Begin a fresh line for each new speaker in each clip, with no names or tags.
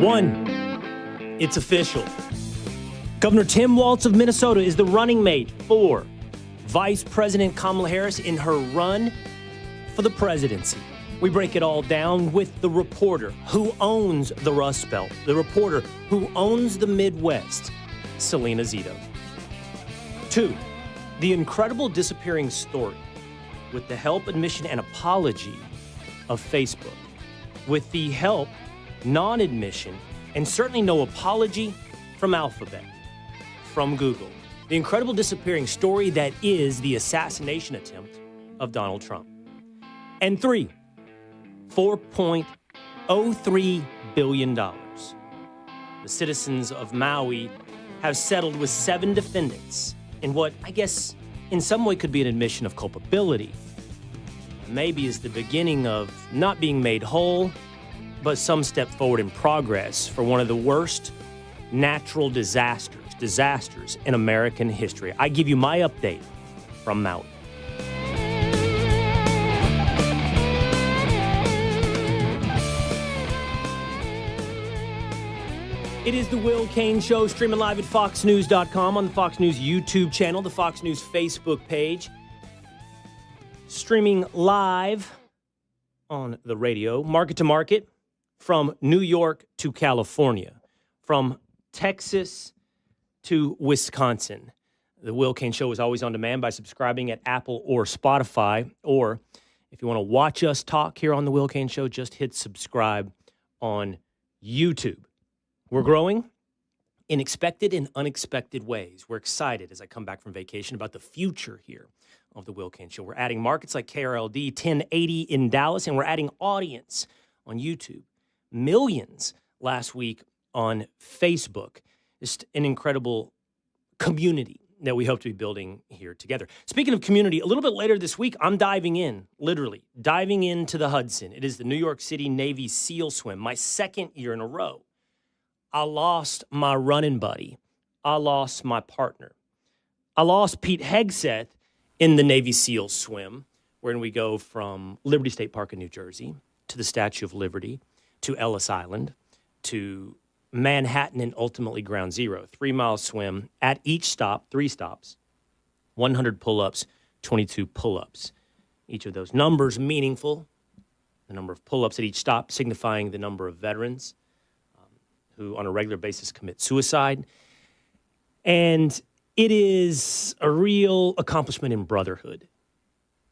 One, it's official. Governor Tim Walz of Minnesota is the running mate for Vice President Kamala Harris in her run for the presidency. We break it all down with the reporter who owns the Rust Belt, the reporter who owns the Midwest, Selena Zito. Two, the incredible disappearing story with the help, admission, and apology of Facebook. With the help, non-admission, and certainly no apology from Alphabet, from Google. The incredible disappearing story that is the assassination attempt of Donald Trump. And three, $4.03 billion. The citizens of Maui have settled with 7 defendants in what I guess in some way could be an admission of culpability. Maybe is the beginning of not being made whole, but some step forward in progress for one of the worst natural disasters in American history. I give you my update from Maui. It is the Will Cain Show, streaming live at foxnews.com, on the Fox News YouTube channel, the Fox News Facebook page. Streaming live on the radio, market to market, from New York to California, from Texas to Wisconsin. The Will Cain Show is always on demand by subscribing at Apple or Spotify. Or if you want to watch us talk here on the Will Cain Show, just hit subscribe on YouTube. We're growing in expected and unexpected ways. We're excited as I come back from vacation about the future here of the Will Cain Show. We're adding markets like KRLD 1080 in Dallas, and we're adding audience on YouTube. Millions last week on Facebook. Just an incredible community that we hope to be building here together. Speaking of community, a little bit later this week, I'm literally diving into the Hudson. It is the New York City Navy SEAL swim, my second year in a row. I lost my running buddy. I lost my partner. I lost Pete Hegseth in the Navy SEAL swim, wherein we go from Liberty State Park in New Jersey to the Statue of Liberty to Ellis Island to Manhattan and ultimately Ground Zero. 3-mile swim at each stop, 3 stops, 100 pull-ups, 22 pull-ups. Each of those numbers meaningful. The number of pull-ups at each stop signifying the number of veterans who on a regular basis commit suicide. And it is a real accomplishment in brotherhood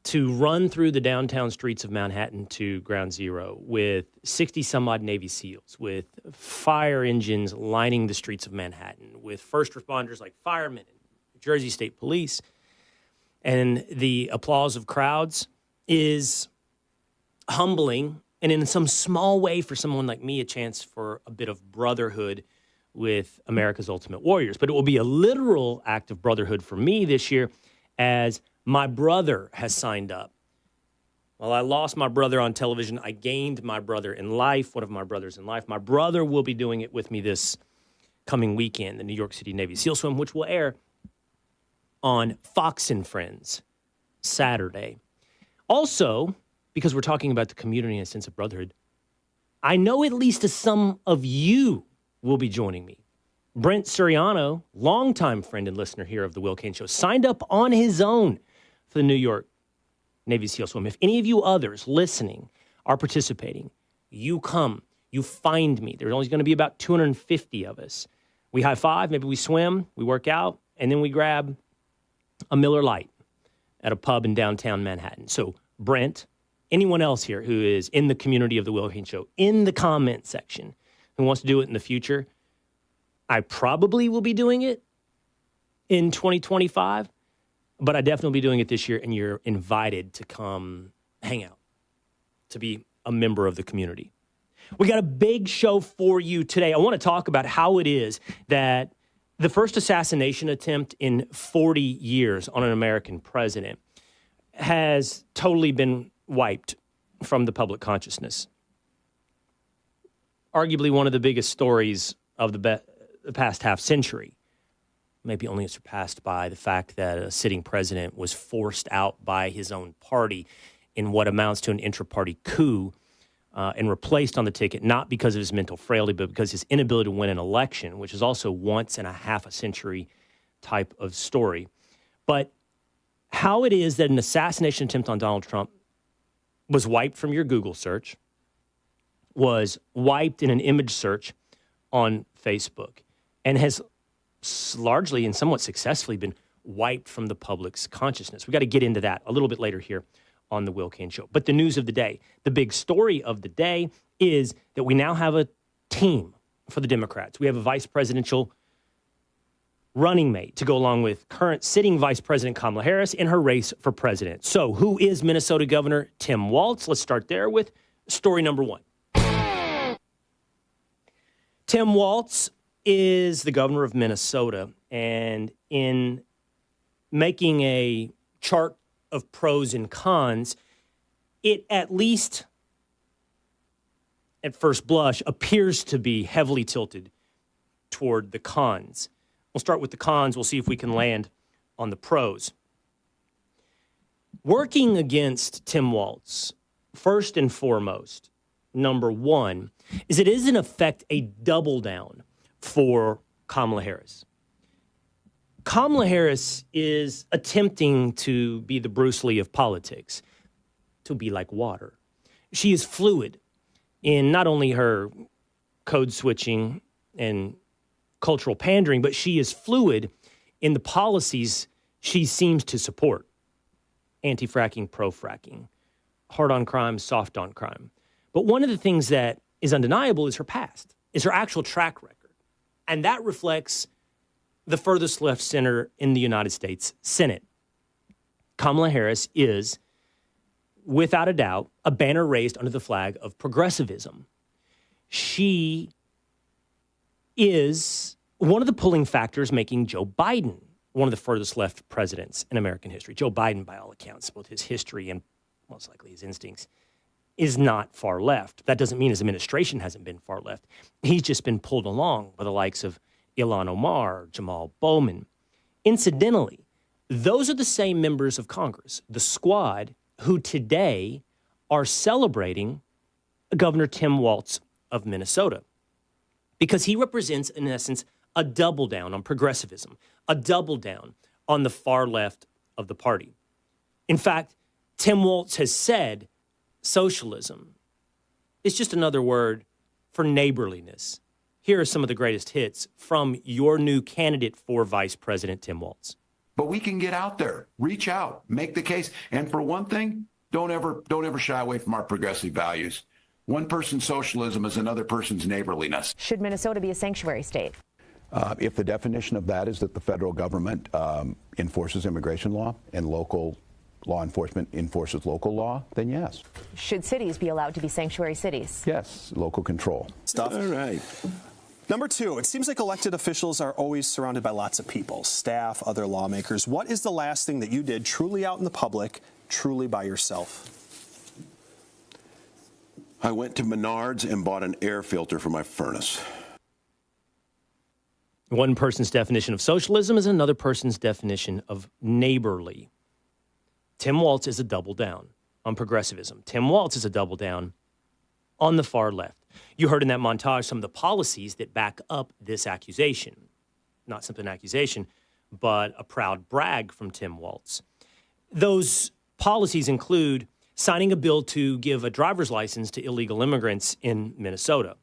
to run through the downtown streets of Manhattan to Ground Zero with 60-some-odd Navy SEALs, with fire engines lining the streets of Manhattan, with first responders like firemen and New Jersey State Police. And the applause of crowds is humbling, and in some small way for someone like me, a chance for a bit of brotherhood with America's Ultimate Warriors. But it will be a literal act of brotherhood for me this year as my brother has signed up. While I lost my brother on television, I gained my brother in life, one of my brothers in life. My brother will be doing it with me this coming weekend, the New York City Navy SEAL swim, which will air on Fox and Friends Saturday. Also, because we're talking about the community and a sense of brotherhood, I know at least some of you will be joining me. Brent Suriano, longtime friend and listener here of the Will Cain Show, signed up on his own for the New York Navy SEAL swim. If any of you others listening are participating, you come, you find me. There's only going to be about 250 of us. We high five, maybe we swim, we work out, and then we grab a Miller Lite at a pub in downtown Manhattan. So Brent, anyone else here who is in the community of the Will Cain Show, in the comment section, who wants to do it in the future, I probably will be doing it in 2025, but I definitely will be doing it this year, and you're invited to come hang out, to be a member of the community. We got a big show for you today. I want to talk about how it is that the first assassination attempt in 40 years on an American president has totally been wiped from the public consciousness. Arguably one of the biggest stories of the past half century, maybe only surpassed by the fact that a sitting president was forced out by his own party in what amounts to an intra-party coup and replaced on the ticket, not because of his mental frailty, but because his inability to win an election, which is also once in a half a century type of story. But how it is that an assassination attempt on Donald Trump was wiped from your Google search, was wiped in an image search on Facebook, and has largely and somewhat successfully been wiped from the public's consciousness. We got to get into that a little bit later here on the Will Cain Show. But the news of the day, the big story of the day is that we now have a team for the Democrats. We have a vice presidential running mate to go along with current sitting Vice President Kamala Harris in her race for president. So who is Minnesota Governor Tim Walz? Let's start there with story number one. Tim Walz is the governor of Minnesota, and in making a chart of pros and cons, it at least at first blush appears to be heavily tilted toward the cons. We'll start with the cons. We'll see if we can land on the pros. Working against Tim Walz, first and foremost, number one, is it is in effect a double down for Kamala Harris. Kamala Harris is attempting to be the Bruce Lee of politics, to be like water. She is fluid in not only her code switching and cultural pandering, but she is fluid in the policies she seems to support. Anti-fracking, pro-fracking, hard on crime, soft on crime. But one of the things that is undeniable is her past, is her actual track record. And that reflects the furthest left center in the United States Senate. Kamala Harris is, without a doubt, a banner raised under the flag of progressivism. She is one of the pulling factors making Joe Biden one of the furthest left presidents in American history. Joe Biden, by all accounts, both his history and most likely his instincts, is not far left. That doesn't mean his administration hasn't been far left. He's just been pulled along by the likes of Ilhan Omar, Jamal Bowman. Incidentally, those are the same members of Congress, the squad, who today are celebrating Governor Tim Walz of Minnesota, because he represents, in essence, a double down on progressivism, a double down on the far left of the party. In fact, Tim Walz has said socialism is just another word for neighborliness. Here are some of the greatest hits from your new candidate for Vice President, Tim Walz.
But we can get out there, reach out, make the case. And for one thing, don't ever shy away from our progressive values. One person's socialism is another person's neighborliness.
Should Minnesota be a sanctuary state?
If the definition of that is that the federal government enforces immigration law and local law enforcement enforces local law, then yes.
Should cities be allowed to be sanctuary cities?
Yes, local control.
Stuff.
All right.
Number two, it seems like elected officials are always surrounded by lots of people, staff, other lawmakers. What is the last thing that you did truly out in the public, truly by yourself?
I went to Menards and bought an air filter for my furnace.
One person's definition of socialism is another person's definition of neighborly. Tim Walz is a double down on progressivism. Tim Walz is a double down on the far left. You heard in that montage some of the policies that back up this accusation. Not simply an accusation, but a proud brag from Tim Walz. Those policies include signing a bill to give a driver's license to illegal immigrants in Minnesota.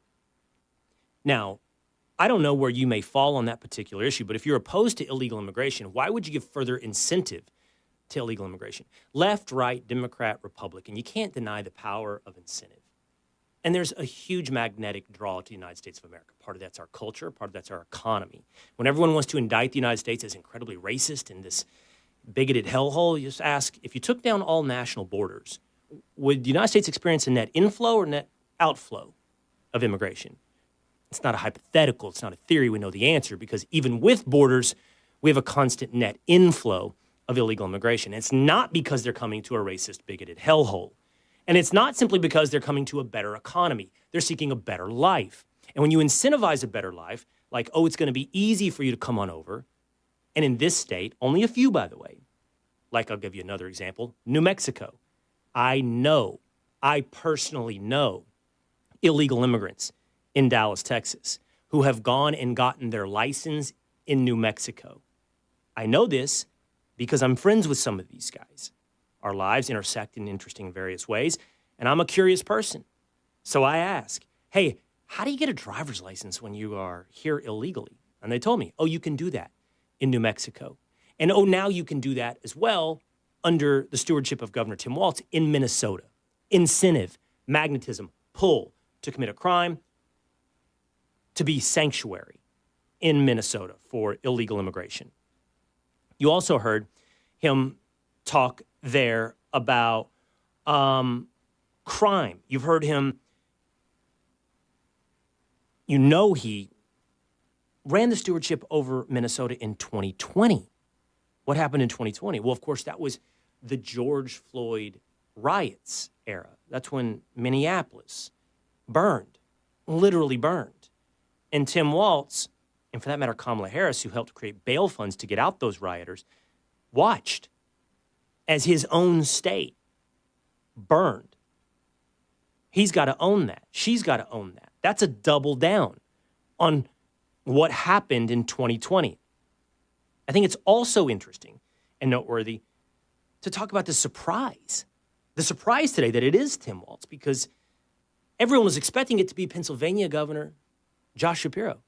Now, I don't know where you may fall on that particular issue, but if you're opposed to illegal immigration, why would you give further incentive to illegal immigration? Left, right, Democrat, Republican, you can't deny the power of incentive. And there's a huge magnetic draw to the United States of America. Part of that's our culture, part of that's our economy. When everyone wants to indict the United States as incredibly racist and this bigoted hellhole, you just ask, if you took down all national borders, would the United States experience a net inflow or net outflow of immigration? It's not a hypothetical. It's not a theory. We know the answer, because even with borders, we have a constant net inflow of illegal immigration. And it's not because they're coming to a racist, bigoted hellhole. And it's not simply because they're coming to a better economy. They're seeking a better life. And when you incentivize a better life, like, oh, it's going to be easy for you to come on over, and in this state, only a few, by the way, like I'll give you another example, New Mexico. I personally know illegal immigrants in Dallas, Texas, who have gone and gotten their license in New Mexico. I know this because I'm friends with some of these guys. Our lives intersect in interesting various ways, and I'm a curious person. So I ask, hey, how do you get a driver's license when you are here illegally? And they told me, oh, you can do that in New Mexico. And oh, now you can do that as well under the stewardship of Governor Tim Walz in Minnesota. Incentive, magnetism, pull to commit a crime, to be sanctuary in Minnesota for illegal immigration. You also heard him talk there about crime. You've heard him, he ran the stewardship over Minnesota in 2020. What happened in 2020? Well, of course, that was the George Floyd riots era. That's when Minneapolis burned, literally burned. And Tim Walz, and for that matter, Kamala Harris, who helped create bail funds to get out those rioters, watched as his own state burned. He's got to own that. She's got to own that. That's a double down on what happened in 2020. I think it's also interesting and noteworthy to talk about the surprise today that it is Tim Walz, because everyone was expecting it to be Pennsylvania Governor Josh Shapiro.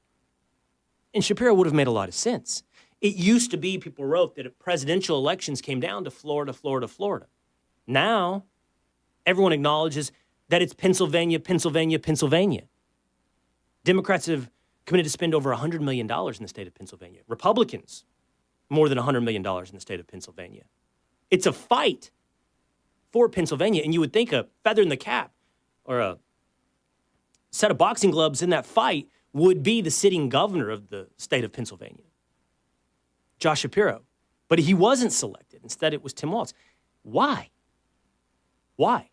And Shapiro would have made a lot of sense. It used to be, people wrote, that if presidential elections came down to Florida, Florida, Florida. Now, everyone acknowledges that it's Pennsylvania, Pennsylvania, Pennsylvania. Democrats have committed to spend over $100 million in the state of Pennsylvania. Republicans, more than $100 million in the state of Pennsylvania. It's a fight for Pennsylvania, and you would think a feather in the cap or a set of boxing gloves in that fight would be the sitting governor of the state of Pennsylvania, Josh Shapiro. But he wasn't selected. Instead, it was Tim Walz. Why? Why?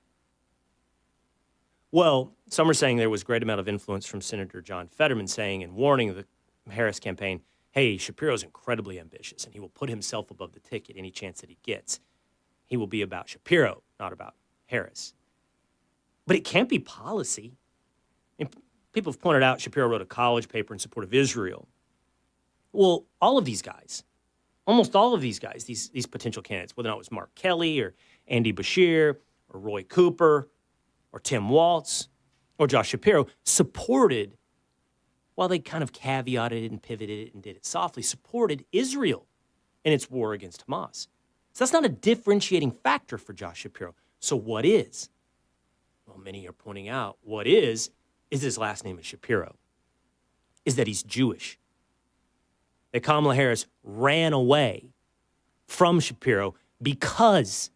Well, some are saying there was a great amount of influence from Senator John Fetterman saying and warning the Harris campaign, hey, Shapiro's incredibly ambitious, and he will put himself above the ticket any chance that he gets. He will be about Shapiro, not about Harris. But it can't be policy. And people have pointed out Shapiro wrote a college paper in support of Israel. Well, all of these guys, almost all of these guys, these potential candidates, whether or not it was Mark Kelly or Andy Bashir or Roy Cooper or Tim Walz or Josh Shapiro, supported, while they kind of caveated it and pivoted it and did it softly, supported Israel in its war against Hamas. So that's not a differentiating factor for Josh Shapiro. So what is? Well, many are pointing out what is his last name is Shapiro, is that he's Jewish. That Kamala Harris ran away from Shapiro because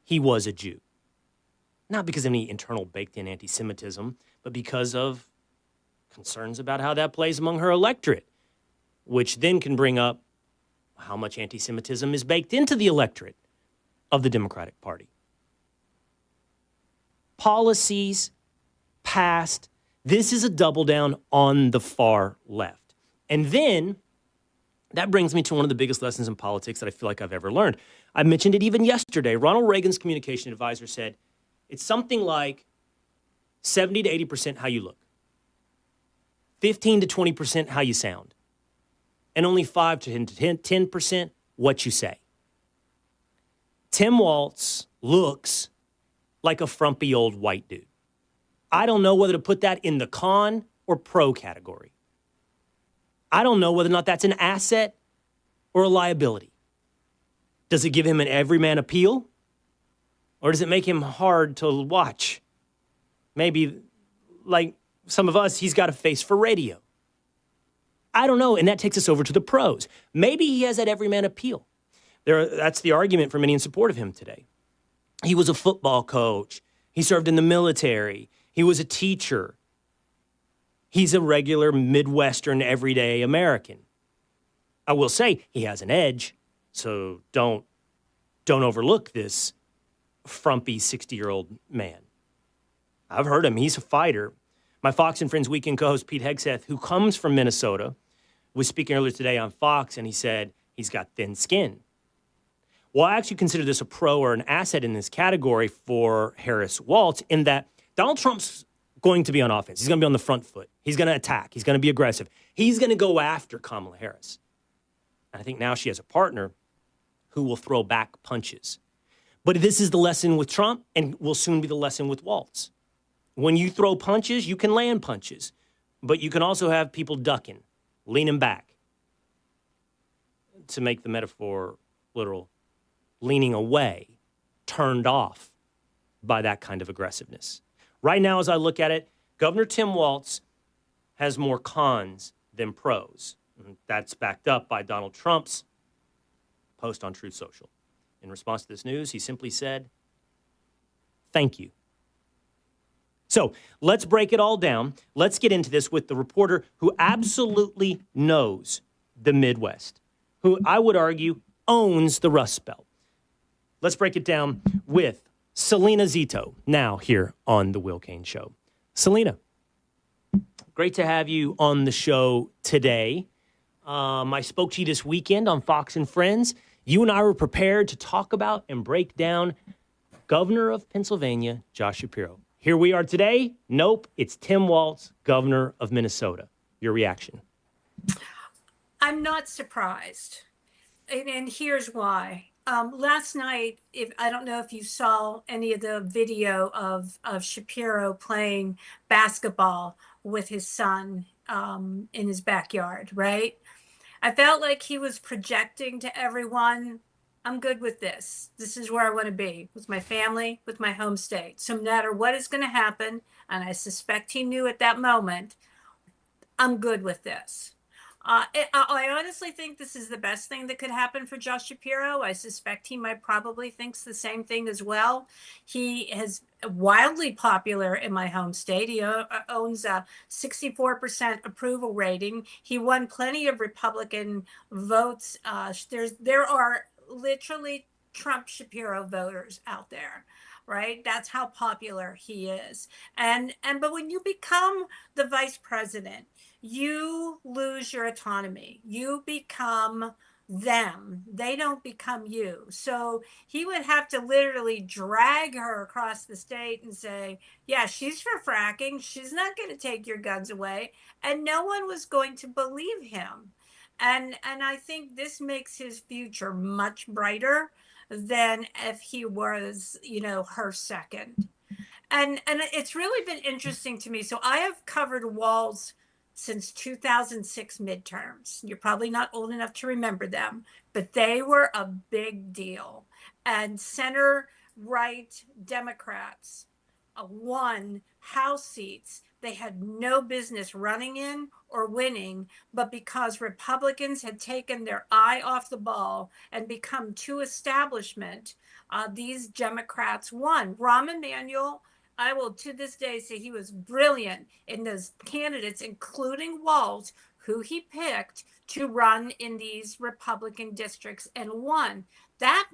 he was a Jew. Not because of any internal baked-in anti-Semitism, but because of concerns about how that plays among her electorate, which then can bring up how much anti-Semitism is baked into the electorate of the Democratic Party. Policies passed. This is a double down on the far left. And then that brings me to one of the biggest lessons in politics that I feel like I've ever learned. I mentioned it even yesterday. Ronald Reagan's communication advisor said, it's something like 70 to 80% how you look, 15 to 20% how you sound, and only 5 to 10% what you say. Tim Walz looks like a frumpy old white dude. I don't know whether to put that in the con or pro category. I don't know whether or not that's an asset or a liability. Does it give him an everyman appeal? Or does it make him hard to watch? Maybe, like some of us, he's got a face for radio. I don't know, and that takes us over to the pros. Maybe he has that everyman appeal. That's the argument for many in support of him today. He was a football coach. He served in the military. He was a teacher. He's a regular Midwestern, everyday American. I will say he has an edge, so don't overlook this frumpy 60-year-old man. I've heard him. He's a fighter. My Fox and Friends Weekend co-host Pete Hegseth, who comes from Minnesota, was speaking earlier today on Fox, and he said he's got thin skin. Well, I actually consider this a pro or an asset in this category for Harris Walz in that Donald Trump's going to be on offense. He's going to be on the front foot. He's going to attack. He's going to be aggressive. He's going to go after Kamala Harris. And I think now she has a partner who will throw back punches. But this is the lesson with Trump and will soon be the lesson with Walz. When you throw punches, you can land punches. But you can also have people ducking, leaning back. To make the metaphor literal, leaning away, turned off by that kind of aggressiveness. Right now, as I look at it, Governor Tim Walz has more cons than pros. And that's backed up by Donald Trump's post on Truth Social. In response to this news, he simply said, "Thank you." So let's break it all down. Let's get into this with the reporter who absolutely knows the Midwest, who I would argue owns the Rust Belt. Let's break it down with Selena Zito, now here on The Will Cain Show. Selena, great to have you on the show today. I spoke to you this weekend on Fox and Friends. You and I were prepared to talk about and break down Governor of Pennsylvania, Josh Shapiro. Here we are today. Nope, it's Tim Walz, Governor of Minnesota. Your reaction?
I'm not surprised. And here's why. Last night, I don't know if you saw any of the video of Shapiro playing basketball with his son in his backyard, right? I felt like he was projecting to everyone, I'm good with this. This is where I want to be, with my family, with my home state. So no matter what is going to happen, and I suspect he knew at that moment, I'm good with this. I honestly think this is the best thing that could happen for Josh Shapiro. I suspect he might probably thinks the same thing as well. He is wildly popular in my home state. He owns a 64% approval rating. He won plenty of Republican votes. There are literally Trump Shapiro voters out there. Right? That's how popular he is. But when you become the vice president, you lose your autonomy. You become them. They don't become you. So he would have to literally drag her across the state and say, yeah, she's for fracking. She's not going to take your guns away. And no one was going to believe him. And I think this makes his future much brighter than if he was, her second. And it's really been interesting to me. So I have covered Walz since 2006 midterms. You're probably not old enough to remember them, but they were a big deal. And center-right Democrats won House seats they had no business running in or winning, but because Republicans had taken their eye off the ball and become too establishment, these Democrats won. Rahm Emanuel, I will to this day say he was brilliant in those candidates, including Walz, who he picked to run in these Republican districts and won. That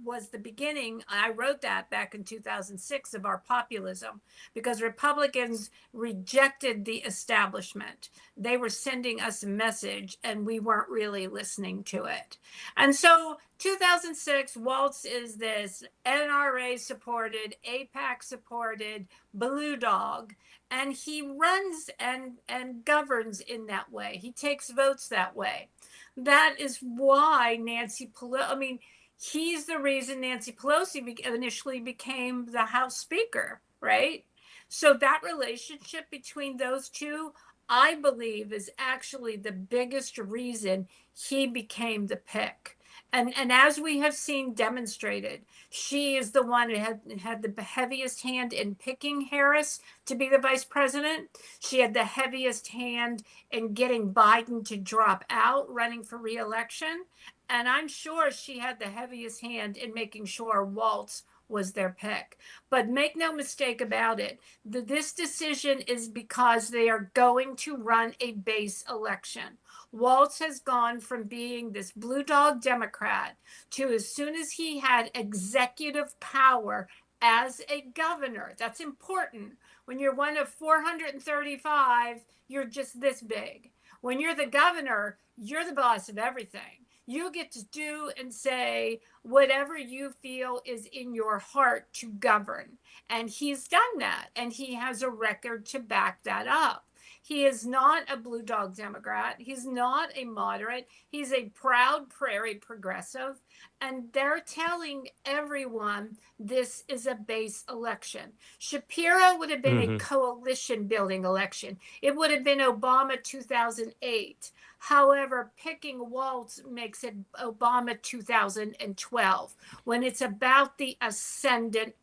was the beginning. I wrote that back in 2006 of our populism because Republicans rejected the establishment. They were sending us a message and we weren't really listening to it. And so 2006, Walz is this NRA supported, AIPAC supported blue dog. And he runs and governs in that way. He takes votes that way. That is why Nancy Pelosi, he's the reason Nancy Pelosi initially became the House Speaker, right? So that relationship between those two, I believe, is actually the biggest reason he became the pick. And as we have seen demonstrated, she is the one who had the heaviest hand in picking Harris to be the vice president. She had the heaviest hand in getting Biden to drop out, running for re-election. And I'm sure she had the heaviest hand in making sure Walz was their pick. But make no mistake about it, this decision is because they are going to run a base election. Walz has gone from being this blue dog Democrat to, as soon as he had executive power as a governor, that's important. When you're one of 435, you're just this big. When you're the governor, you're the boss of everything. You get to do and say whatever you feel is in your heart to govern. And he's done that. And he has a record to back that up. He is not a blue dog Democrat. He's not a moderate. He's a proud prairie progressive. And they're telling everyone this is a base election. Shapiro would have been a coalition building election. It would have been Obama 2008. However, picking Walz makes it Obama 2012 when it's about the ascendant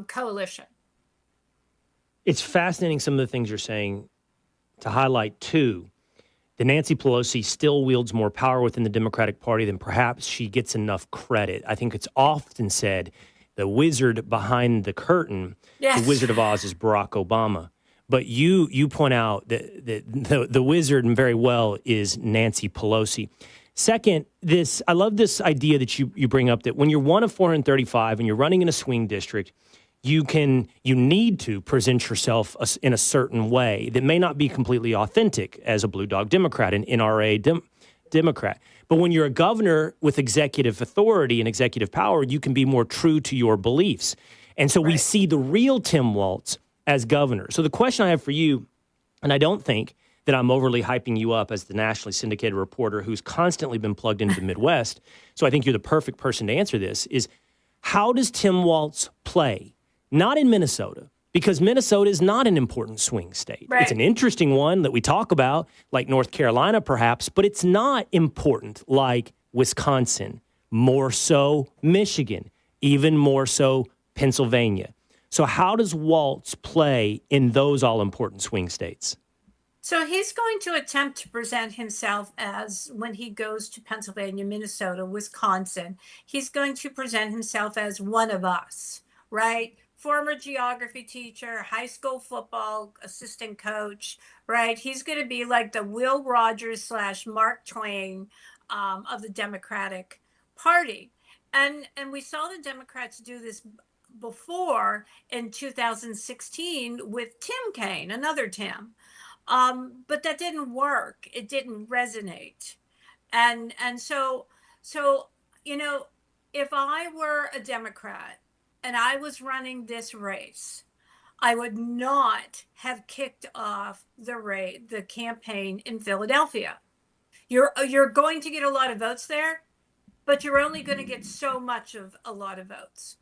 coalition.
It's fascinating, some of the things you're saying. To highlight, too, that Nancy Pelosi still wields more power within the Democratic Party than perhaps she gets enough credit. I think it's often said the wizard behind the curtain,
Yes.
the Wizard of Oz, is Barack Obama. But you point out that the wizard, and very well, is Nancy Pelosi. Second, I love this idea that you bring up, that when you're one of 435 and you're running in a swing district, you need to present yourself in a certain way that may not be completely authentic as a blue dog Democrat, an NRA Democrat. But when you're a governor with executive authority and executive power, you can be more true to your beliefs. And so we see the real Tim Walz as governor. So the question I have for you, and I don't think that I'm overly hyping you up as the nationally syndicated reporter who's constantly been plugged into the Midwest, so I think you're the perfect person to answer this, is how does Tim Walz play? Not in Minnesota, because Minnesota is not an important swing state.
Right.
It's an interesting one that we talk about, like North Carolina perhaps, but it's not important like Wisconsin, more so Michigan, even more so Pennsylvania. So how does Walz play in those all-important swing states?
So he's going to attempt to present himself as, when he goes to Pennsylvania, Minnesota, Wisconsin, he's going to present himself as one of us, right? Former geography teacher, high school football assistant coach, right? He's going to be like the Will Rogers / Mark Twain of the Democratic Party. And we saw the Democrats do this before in 2016 with Tim Kaine, another Tim. But that didn't work. It didn't resonate. And so, you know, if I were a Democrat and I was running this race, I would not have kicked off the campaign in Philadelphia. You're going to get a lot of votes there, but you're only going to get so much of a lot of votes.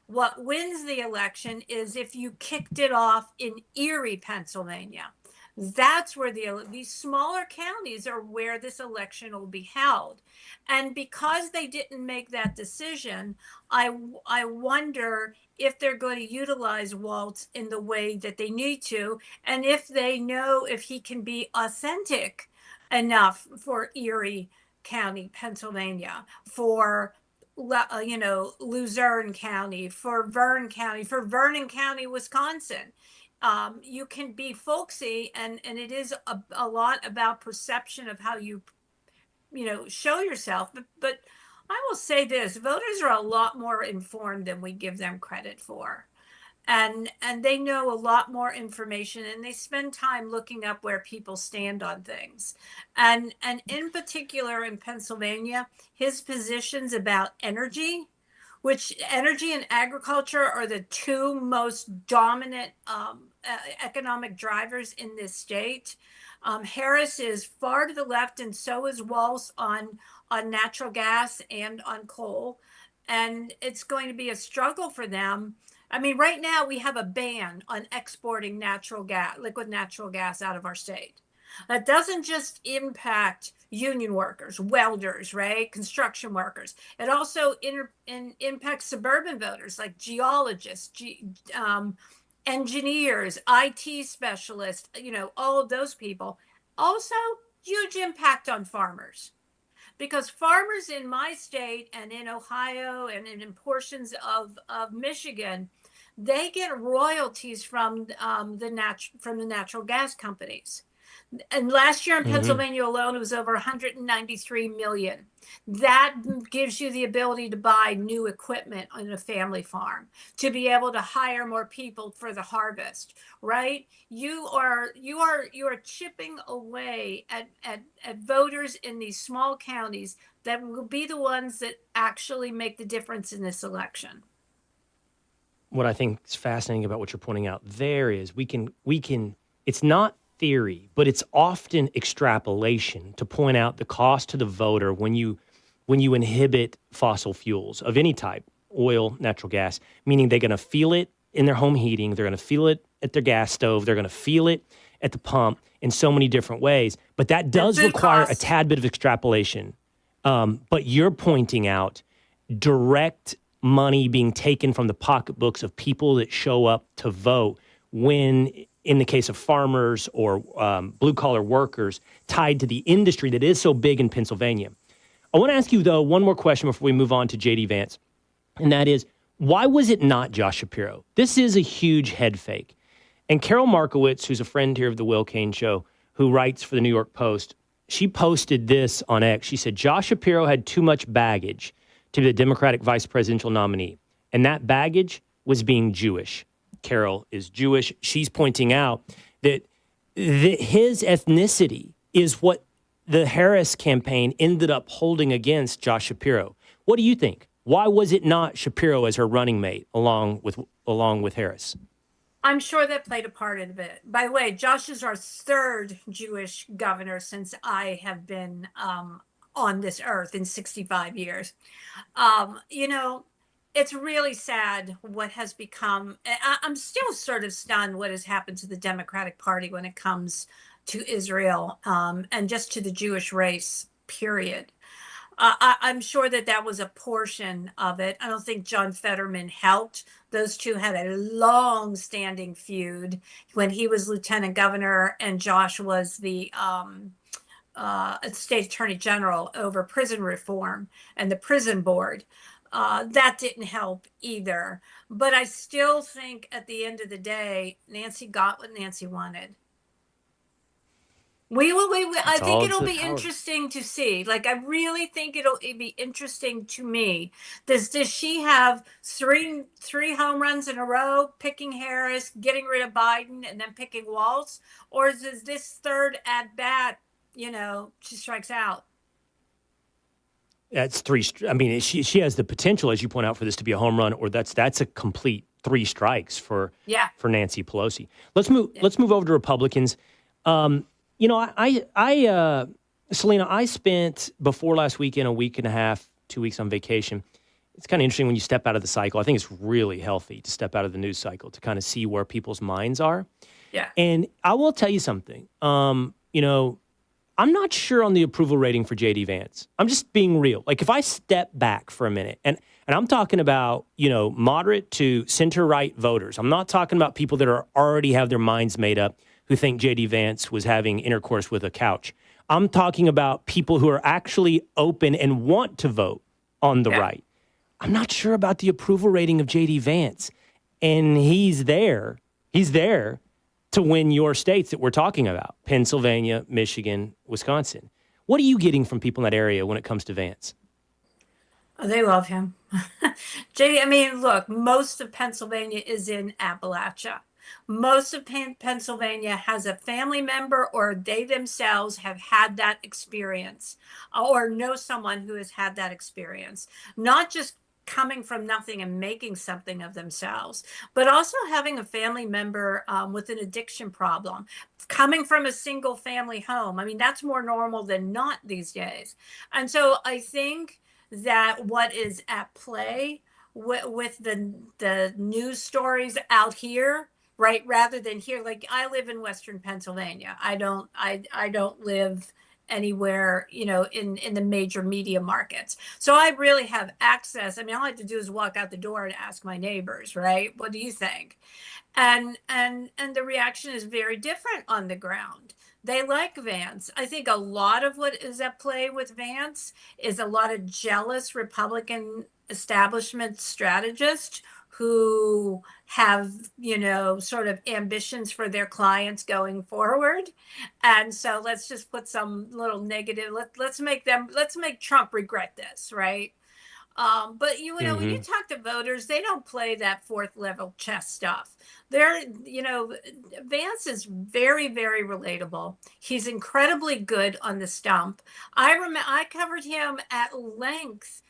What wins the election is if you kicked it off in Erie, Pennsylvania. That's where these smaller counties are where this election will be held. And because they didn't make that decision, I wonder if they're going to utilize Walz in the way that they need to, and if they know if he can be authentic enough for Erie County, Pennsylvania, for Luzerne County, for Vernon County, Wisconsin. You can be folksy, and it is a lot about perception of how you show yourself. But I will say this: voters are a lot more informed than we give them credit for, and they know a lot more information, and they spend time looking up where people stand on things. And in particular in Pennsylvania, his positions about energy, which energy and agriculture are the two most dominant economic drivers in this state. Harris is far to the left, and so is Walz on natural gas and on coal. And it's going to be a struggle for them. I mean, right now we have a ban on exporting liquid natural gas out of our state. That doesn't just impact union workers, welders, right? Construction workers. It also impacts suburban voters like geologists, engineers, IT specialists, all of those people. Also, huge impact on farmers. Because farmers in my state and in Ohio and in portions of Michigan, they get royalties from the natural gas companies. And last year in Pennsylvania alone, it was over 193 million. That gives you the ability to buy new equipment on a family farm, to be able to hire more people for the harvest, right? You are chipping away at voters in these small counties that will be the ones that actually make the difference in this election.
What I think is fascinating about what you're pointing out there is we can it's not theory, but it's often extrapolation to point out the cost to the voter when you inhibit fossil fuels of any type, oil, natural gas, meaning they're going to feel it in their home heating, they're going to feel it at their gas stove, they're going to feel it at the pump in so many different ways. But that does require a tad bit of extrapolation. But you're pointing out direct money being taken from the pocketbooks of people that show up to vote when, in the case of farmers or blue-collar workers, tied to the industry that is so big in Pennsylvania. I want to ask you, though, one more question before we move on to J.D. Vance, and that is, why was it not Josh Shapiro? This is a huge head fake. And Carol Markowitz, who's a friend here of the Will Cain Show, who writes for the New York Post, she posted this on X. She said, Josh Shapiro had too much baggage to be the Democratic vice presidential nominee, and that baggage was being Jewish. Carol is Jewish. She's pointing out that his ethnicity is what the Harris campaign ended up holding against Josh Shapiro. What do you think? Why was it not Shapiro as her running mate along with Harris?
I'm sure that played a part in it. By the way, Josh is our third Jewish governor since I have been on this earth in 65 years. It's really sad what has become. I'm still sort of stunned what has happened to the Democratic Party when it comes to Israel and just to the Jewish race, period. I'm sure that was a portion of it. I don't think John Fetterman helped. Those two had a long-standing feud when he was lieutenant governor and Josh was the state attorney general over prison reform and the prison board. That didn't help either. But I still think at the end of the day, Nancy got what Nancy wanted. I think it'll be interesting to see. Like, I really think it'll be interesting to me. Does she have three home runs in a row, picking Harris, getting rid of Biden, and then picking Walz? Or is this third at bat, she strikes out?
That's three. I mean, she has the potential, as you point out, for this to be a home run, or that's a complete three strikes for Nancy Pelosi. Let's move over to Republicans. Selena, I spent before last weekend a week and a half, 2 weeks on vacation. It's kind of interesting when you step out of the cycle. I think it's really healthy to step out of the news cycle to kind of see where people's minds are.
Yeah.
And I will tell you something. I'm not sure on the approval rating for J.D. Vance. I'm just being real. Like, if I step back for a minute, and I'm talking about, moderate to center-right voters. I'm not talking about people that already have their minds made up who think J.D. Vance was having intercourse with a couch. I'm talking about people who are actually open and want to vote on the right. I'm not sure about the approval rating of J.D. Vance. And he's there to win your states that we're talking about, Pennsylvania, Michigan, Wisconsin. What are you getting from people in that area when it comes to Vance?
Oh, they love him. JD, look, most of Pennsylvania is in Appalachia. Most of Pennsylvania has a family member or they themselves have had that experience or know someone who has had that experience. Not just coming from nothing and making something of themselves, but also having a family member with an addiction problem, coming from a single family home. That's more normal than not these days. And so I think that what is at play with the news stories out here, right, rather than here, like I live in Western Pennsylvania. I don't live anywhere, in the major media markets. So I really have access. All I have to do is walk out the door and ask my neighbors, right? What do you think? And the reaction is very different on the ground. They like Vance. I think a lot of what is at play with Vance is a lot of jealous Republican establishment strategists who have, sort of ambitions for their clients going forward. And so let's just put some little negative, let's make Trump regret this, right? But when you talk to voters, they don't play that fourth level chess stuff. Vance is very, very relatable. He's incredibly good on the stump. I covered him at length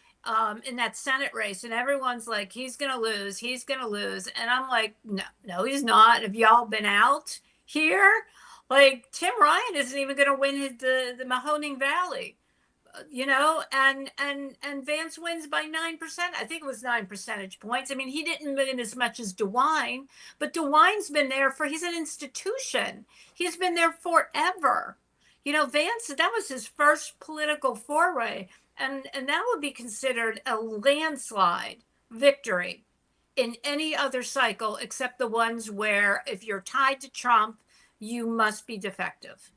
in that Senate race, and everyone's like, he's going to lose. And I'm like, no, he's not. Have y'all been out here? Like, Tim Ryan isn't even going to win the Mahoning Valley. And Vance wins by 9%. I think it was 9 percentage points. I mean, he didn't win as much as DeWine, but DeWine's been there he's an institution. He's been there forever. Vance, that was his first political foray, and that would be considered a landslide victory in any other cycle except the ones where if you're tied to Trump, you must be defective.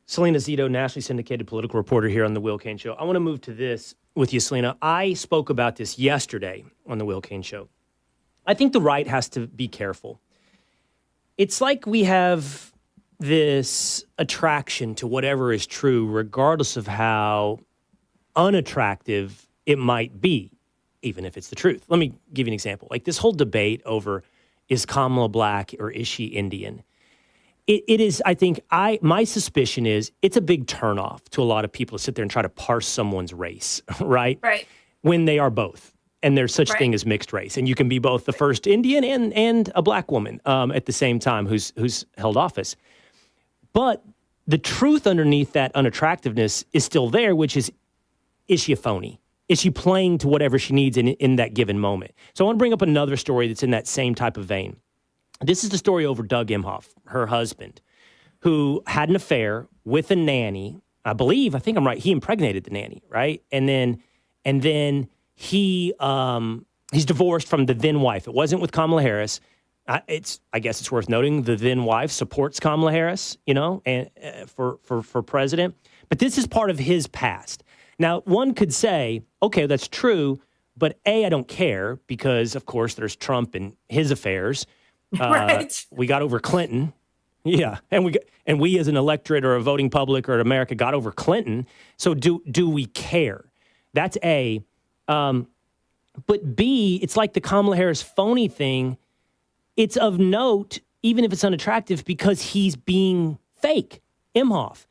Selena Zito, nationally syndicated political reporter here on The Will Cain Show. I want to move to this with you, Selena. I spoke about this yesterday on The Will Cain Show. I think the right has to be careful. It's like we have this attraction to whatever is true, regardless of how unattractive it might be, even if it's the truth. Let me give you an example. Like this whole debate over, is Kamala black or is she Indian? It is, I think, my suspicion is it's a big turnoff to a lot of people to sit there and try to parse someone's race, right?
Right.
When they are both. And there's such thing as mixed race. And you can be both the first Indian and a black woman at the same time who's held office. But the truth underneath that unattractiveness is still there, which is she a phony? Is she playing to whatever she needs in that given moment? So I want to bring up another story that's in that same type of vein. This is the story over Doug Emhoff, her husband, who had an affair with a nanny. I think I'm right. He impregnated the nanny, right? And then he's divorced from the then wife. It wasn't with Kamala Harris. I guess it's worth noting the then wife supports Kamala Harris, and for president. But this is part of his past. Now, one could say, okay, that's true, but I don't care because, of course, there's Trump and his affairs.
Right.
We got over Clinton. Yeah. And we as an electorate or a voting public or America got over Clinton. So do we care? That's A. But B, it's like the Kamala Harris phony thing. It's of note, even if it's unattractive, because he's being fake, Emhoff.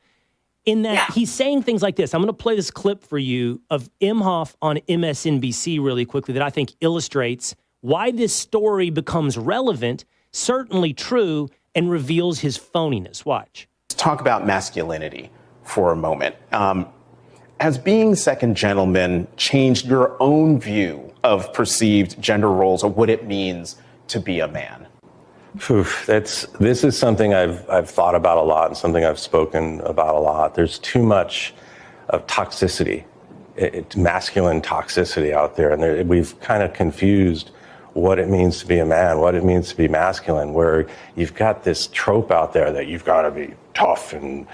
In that he's saying things like this. I'm going to play this clip for you of Emhoff on MSNBC really quickly that I think illustrates why this story becomes relevant, certainly true, and reveals his phoniness. Watch.
Let's talk about masculinity for a moment. Has being second gentleman changed your own view of perceived gender roles or what it means to be a man?
This is something I've thought about a lot and something I've spoken about a lot. There's too much of toxicity, masculine toxicity out there, and we've kind of confused what it means to be a man, what it means to be masculine, where you've got this trope out there that you've got to be tough and,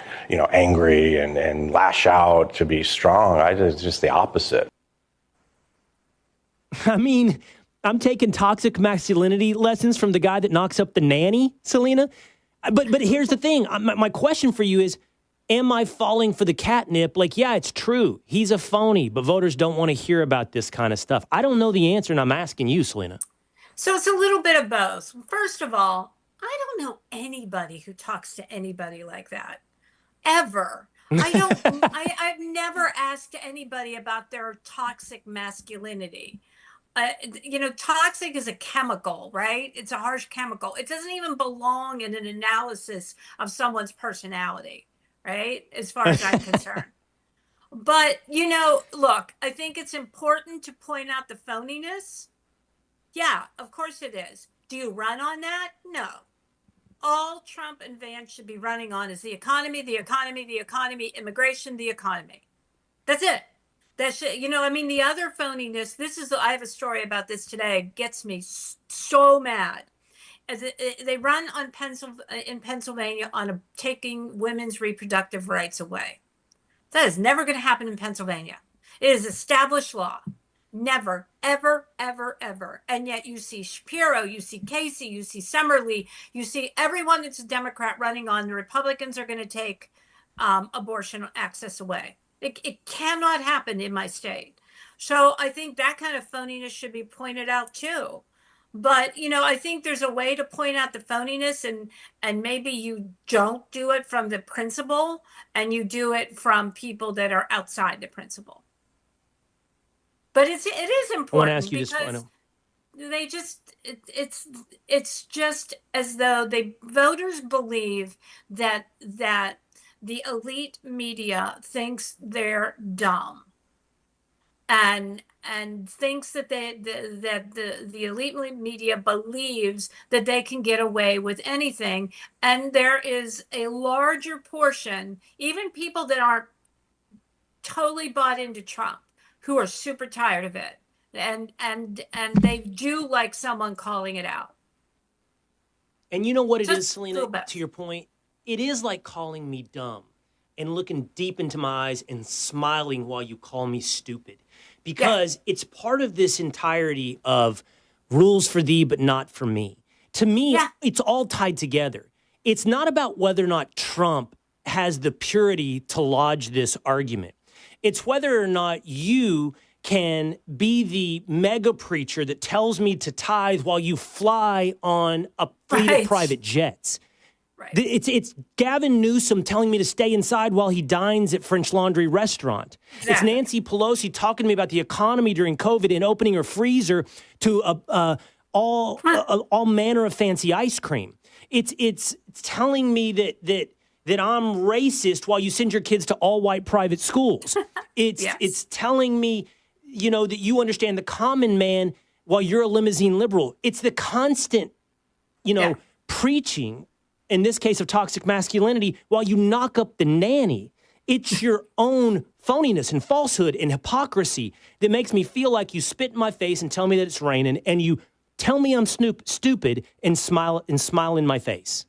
angry and lash out to be strong. It's just the opposite.
I mean, I'm taking toxic masculinity lessons from the guy that knocks up the nanny, Selena. But here's the thing. My question for you is, am I falling for the catnip? Like, yeah, it's true. He's a phony, but voters don't want to hear about this kind of stuff. I don't know the answer, and I'm asking you, Selena.
So it's a little bit of both. First of all, I don't know anybody who talks to anybody like that, ever. I've never asked anybody about their toxic masculinity. Toxic is a chemical, right? It's a harsh chemical. It doesn't even belong in an analysis of someone's personality, right? As far as I'm concerned. But, look, I think it's important to point out the phoniness. Yeah, of course it is. Do you run on that? No. All Trump and Vance should be running on is the economy, immigration, the economy. That's it. The other phoniness, I have a story about this today, gets me so mad, They run on in Pennsylvania on taking women's reproductive rights away. That is never going to happen in Pennsylvania. It is established law. Never, ever, ever, ever. And yet you see Shapiro, you see Casey, you see Summerlee, you see everyone that's a Democrat running on. The Republicans are going to take abortion access away. It cannot happen in my state. So I think that kind of phoniness should be pointed out too. But, I think there's a way to point out the phoniness, and maybe you don't do it from the principal and you do it from people that are outside the principal. But it is important. I want to ask you this. They just, it's just as though voters believe that the elite media thinks they're dumb, and thinks that the elite media believes that they can get away with anything. And there is a larger portion, even people that aren't totally bought into Trump, who are super tired of it. And they do like someone calling it out.
And you know what it is, Selena, to your point? It is like calling me dumb and looking deep into my eyes and smiling while you call me stupid. Because it's part of this entirety of rules for thee, but not for me. To me, it's all tied together. It's not about whether or not Trump has the purity to lodge this argument. It's whether or not you can be the mega preacher that tells me to tithe while you fly on a fleet of private jets. Right. It's Gavin Newsom telling me to stay inside while he dines at French Laundry restaurant. Exactly. It's Nancy Pelosi talking to me about the economy during COVID and opening her freezer to all manner of fancy ice cream. It's telling me that I'm racist while you send your kids to all white private schools. It's telling me, that you understand the common man while you're a limousine liberal. It's the constant, preaching, in this case of toxic masculinity, while you knock up the nanny. It's your own phoniness and falsehood and hypocrisy that makes me feel like you spit in my face and tell me that it's raining, and you tell me I'm stupid and smile in my face.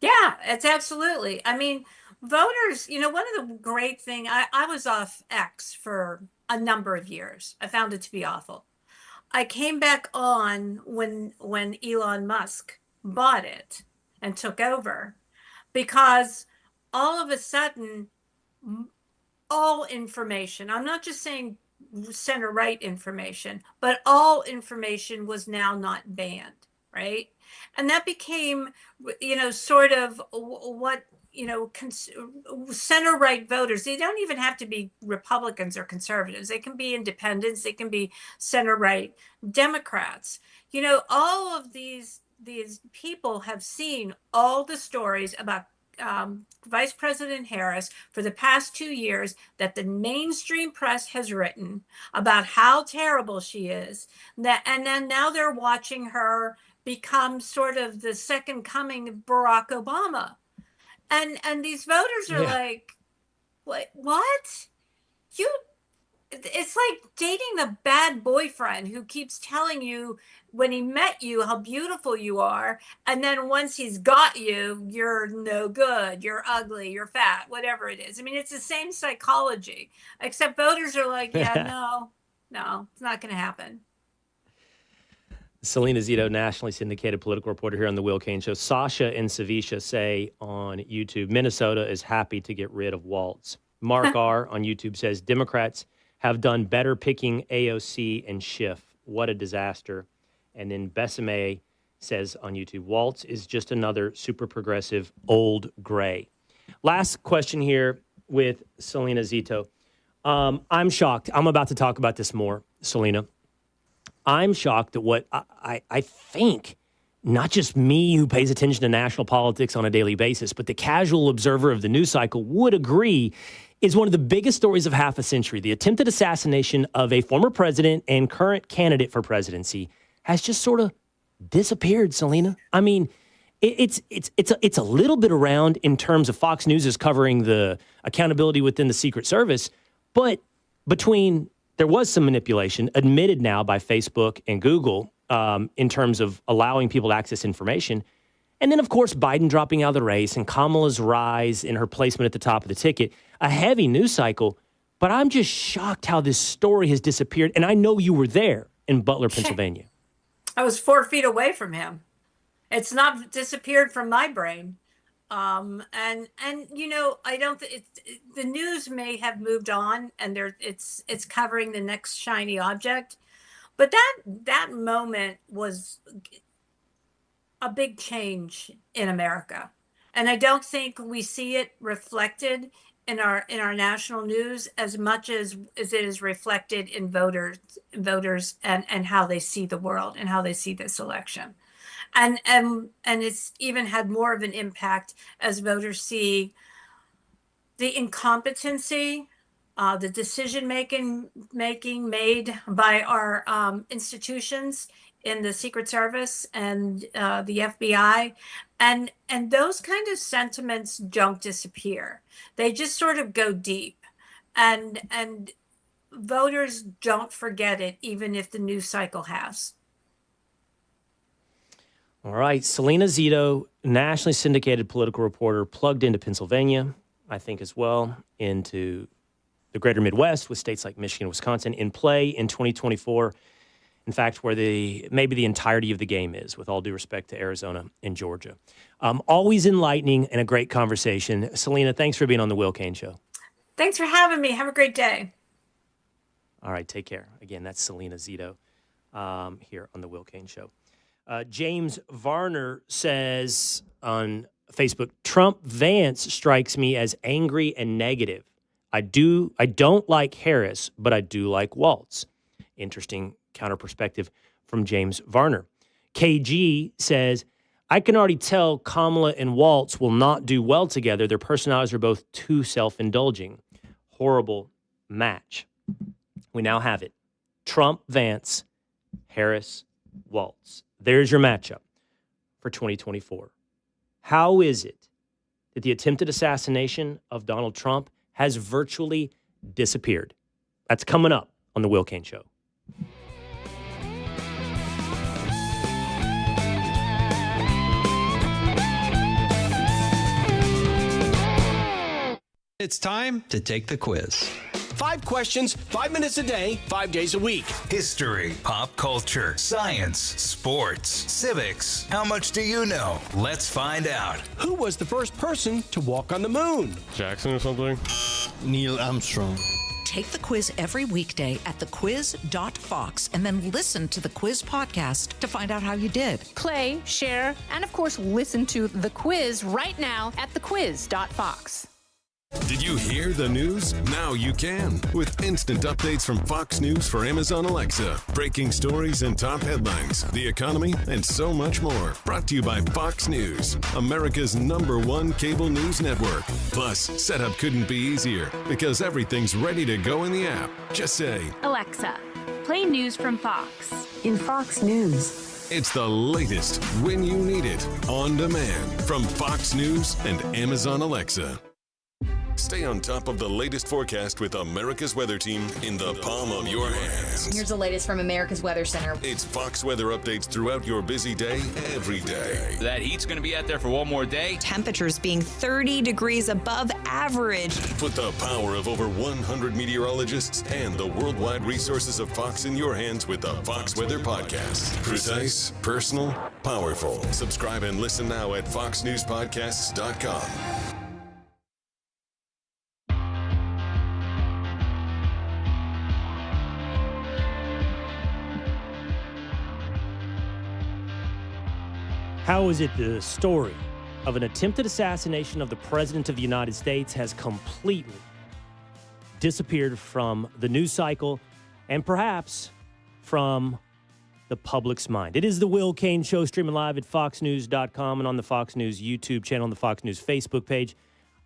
Yeah, it's absolutely. I mean, voters, one of the great things, I was off X for a number of years. I found it to be awful. I came back on when Elon Musk bought it and took over, because all of a sudden, all information, I'm not just saying center-right information, but all information was now not banned, right? And that became, sort of what, center-right voters, they don't even have to be Republicans or conservatives. They can be independents. They can be center-right Democrats. All of these people have seen all the stories about Vice President Harris for the past 2 years that the mainstream press has written about how terrible she is. And then now they're watching her become sort of the second coming of Barack Obama. And these voters are like, what? It's like dating the bad boyfriend who keeps telling you when he met you how beautiful you are, and then once he's got you, you're no good, you're ugly, you're fat, whatever it is. I mean, it's the same psychology, except voters are like, no, it's not going to happen.
Selena Zito, nationally syndicated political reporter here on the Will Cain Show. Sasha and Savisha say on YouTube, Minnesota is happy to get rid of Walz. Mark R. on YouTube says, Democrats have done better picking AOC and Schiff. What a disaster. And then Besame says on YouTube, Walz is just another super progressive old gray. Last question here with Selena Zito. I'm shocked. I'm about to talk about this more, Selena. I'm shocked at what I think, not just me who pays attention to national politics on a daily basis, but the casual observer of the news cycle would agree is one of the biggest stories of half a century. The attempted assassination of a former president and current candidate for presidency has just sort of disappeared, Selena. I mean, it's a little bit around in terms of Fox News is covering the accountability within the Secret Service, but there was some manipulation admitted now by Facebook and Google in terms of allowing people to access information. And then, of course, Biden dropping out of the race and Kamala's rise in her placement at the top of the ticket. A heavy news cycle, but I'm just shocked how this story has disappeared. And I know you were there in Butler, Pennsylvania.
I was 4 feet away from him. It's not disappeared from my brain. And you know, I don't the news may have moved on and it's covering the next shiny object, but that moment was a big change in America. And I don't think we see it reflected in our national news as much as it is reflected in voters and how they see the world and how they see this election. And it's even had more of an impact as voters see the incompetency, the decision making made by our institutions in the Secret Service and the FBI, and those kind of sentiments don't disappear. They just sort of go deep, and voters don't forget it, even if the news cycle has.
All right, Selena Zito, nationally syndicated political reporter, plugged into Pennsylvania, I think as well, into the greater Midwest with states like Michigan and Wisconsin in play in 2024. In fact, where maybe the entirety of the game is, with all due respect to Arizona and Georgia. Always enlightening and a great conversation. Selena, thanks for being on the Will Cain Show.
Thanks for having me. Have a great day.
All right, take care. Again, that's Selena Zito here on the Will Cain Show. James Varner says on Facebook, Trump Vance strikes me as angry and negative. I don't like Harris, but I do like Walz. Interesting counter perspective from James Varner. KG says, I can already tell Kamala and Walz will not do well together. Their personalities are both too self-indulging. Horrible match. We now have it. Trump, Vance, Harris, Walz. There's your matchup for 2024. How is it that the attempted assassination of Donald Trump has virtually disappeared? That's coming up on The Will Cain Show.
It's time to take the quiz.
5 questions, 5 minutes a day, 5 days a week.
History, pop culture, science, sports, civics. How much do you know? Let's find out.
Who was the first person to walk on the moon?
Jackson or something?
Neil Armstrong.
Take the quiz every weekday at thequiz.fox and then listen to the quiz podcast to find out how you did.
Play, share, and of course, listen to the quiz right now at thequiz.fox.
Did you hear the news? Now you can. With instant updates from Fox News for Amazon Alexa. Breaking stories and top headlines, the economy, and so much more. Brought to you by Fox News, America's #1 cable news network. Plus, setup couldn't be easier because everything's ready to go in the app. Just say,
Alexa, play news from Fox.
In Fox News.
It's the latest when you need it, on demand from Fox News and Amazon Alexa. Stay on top of the latest forecast with America's Weather Team in the palm of your hands.
Here's the latest from America's Weather Center.
It's Fox weather updates throughout your busy day, every day.
That heat's going to be out there for one more day.
Temperatures being 30 degrees above average.
Put the power of over 100 meteorologists and the worldwide resources of Fox in your hands with the Fox Weather Podcast. Precise, personal, powerful. Subscribe and listen now at foxnewspodcasts.com.
How is it the story of an attempted assassination of the President of the United States has completely disappeared from the news cycle and perhaps from the public's mind? It is the Will Cain Show, streaming live at foxnews.com and on the Fox News YouTube channel, on the Fox News Facebook page,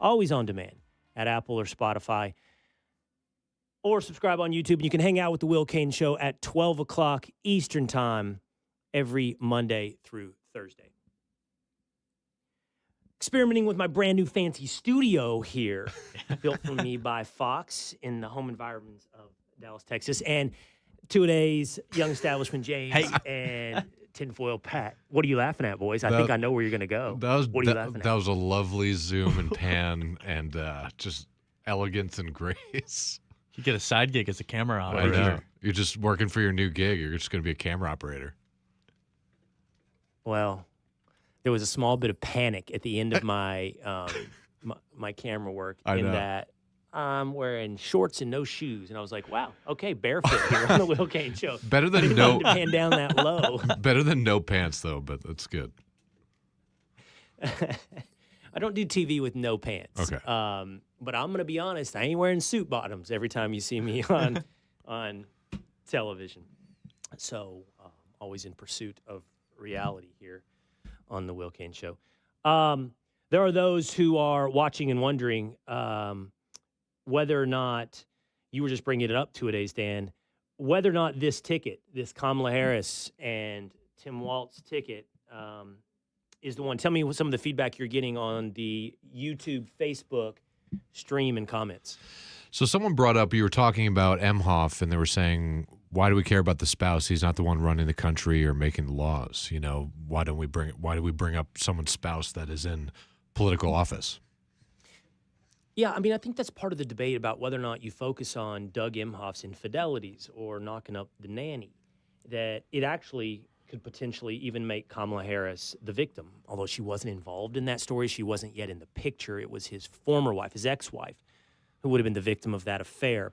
always on demand at Apple or Spotify, or subscribe on YouTube. And you can hang out with the Will Cain Show at 12 o'clock Eastern Time every Monday through Thursday. Experimenting with my brand new fancy studio here, built for me by Fox in the home environments of Dallas, Texas. And Two-a-days, Young Establishment James, and Tinfoil Pat. What are you laughing at, boys? I think I know where you're going to go. What are you laughing at?
That was a lovely zoom and pan and just elegance and grace.
You get a side gig as a camera
I
operator.
know. You're just working for your new gig. You're just going to be a camera operator.
Well, there was a small bit of panic at the end of my my camera work that I'm wearing shorts and no shoes, and I was like, "Wow, okay, barefoot here on the Will Cain Show."
Better than
I didn't want to pan down that low.
Better than no pants, though. But that's good.
I don't do TV with no pants.
Okay.
But I'm gonna be honest. I ain't wearing suit bottoms every time you see me on television. So always in pursuit of reality here on the Will Cain Show. There are those who are watching and wondering whether or not, you were just bringing it up two-a-days, Dan, whether or not this ticket, this Kamala Harris and Tim Walz ticket, is the one. Tell me some of the feedback you're getting on the YouTube, Facebook stream and comments.
So someone brought up, you were talking about Emhoff, and they were saying, why do we care about the spouse? He's not the one running the country or making the laws. You know, why do we bring up someone's spouse that is in political office?
Yeah, I mean, I think that's part of the debate about whether or not you focus on Doug Emhoff's infidelities or knocking up the nanny, that it actually could potentially even make Kamala Harris the victim. Although she wasn't involved in that story, she wasn't yet in the picture. It was his former wife, his ex-wife, who would have been the victim of that affair.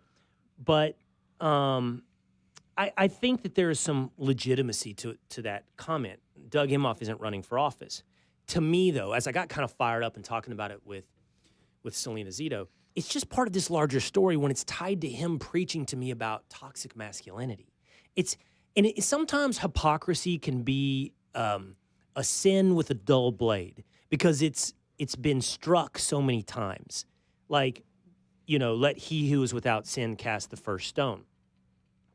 But I think that there is some legitimacy to that comment. Doug Emhoff isn't running for office. To me, though, as I got kind of fired up and talking about it with Selena Zito, it's just part of this larger story when it's tied to him preaching to me about toxic masculinity. Sometimes hypocrisy can be a sin with a dull blade because it's been struck so many times. Like, you know, let he who is without sin cast the first stone.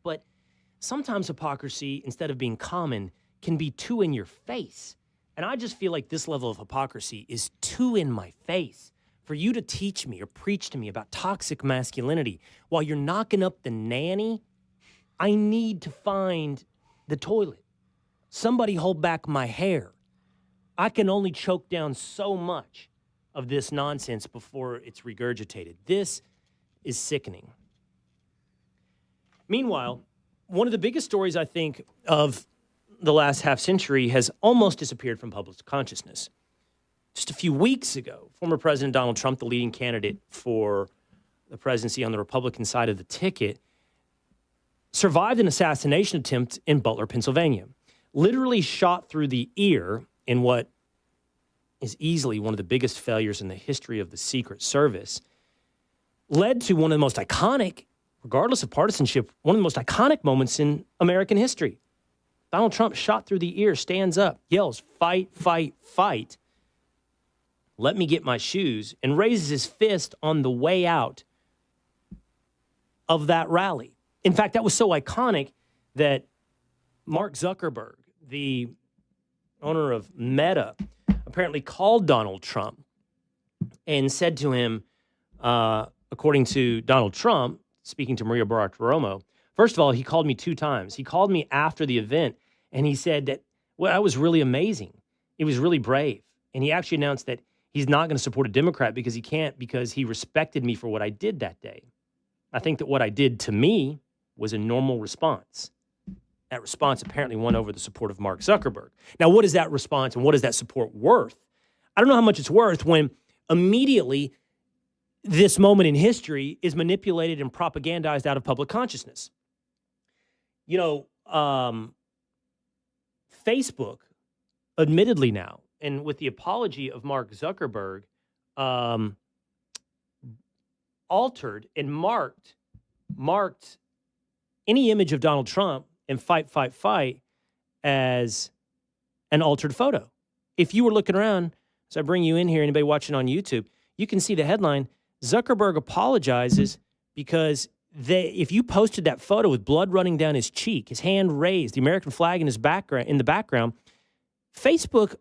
But sometimes hypocrisy, instead of being common, can be too in your face. And I just feel like this level of hypocrisy is too in my face for you to teach me or preach to me about toxic masculinity while you're knocking up the nanny. I need to find the toilet. Somebody hold back my hair. I can only choke down so much of this nonsense before it's regurgitated. This is sickening. Meanwhile, one of the biggest stories, I think, of the last half century has almost disappeared from public consciousness. Just a few weeks ago, former President Donald Trump, the leading candidate for the presidency on the Republican side of the ticket, survived an assassination attempt in Butler, Pennsylvania. Literally shot through the ear in what is easily one of the biggest failures in the history of the Secret Service, led to one of the most iconic, regardless of partisanship, one of the most iconic moments in American history. Donald Trump shot through the ear, stands up, yells, "Fight, fight, fight. Let me get my shoes," and raises his fist on the way out of that rally. In fact, that was so iconic that Mark Zuckerberg, the owner of Meta, apparently called Donald Trump and said to him, according to Donald Trump, speaking to Maria Bartiromo, first of all, he called me 2 times. He called me after the event, and he said that, well, that was really amazing. It was really brave. And he actually announced that he's not going to support a Democrat because he can't, because he respected me for what I did that day. I think that what I did to me was a normal response. That response apparently won over the support of Mark Zuckerberg. Now, what is that response and what is that support worth? I don't know how much it's worth when immediately this moment in history is manipulated and propagandized out of public consciousness. You know, Facebook, admittedly now, and with the apology of Mark Zuckerberg, altered and marked any image of Donald Trump and fight, fight, fight as an altered photo. If you were looking around, as I bring you in here, anybody watching on YouTube, you can see the headline, Zuckerberg apologizes because if you posted that photo with blood running down his cheek, his hand raised, the American flag in the background, Facebook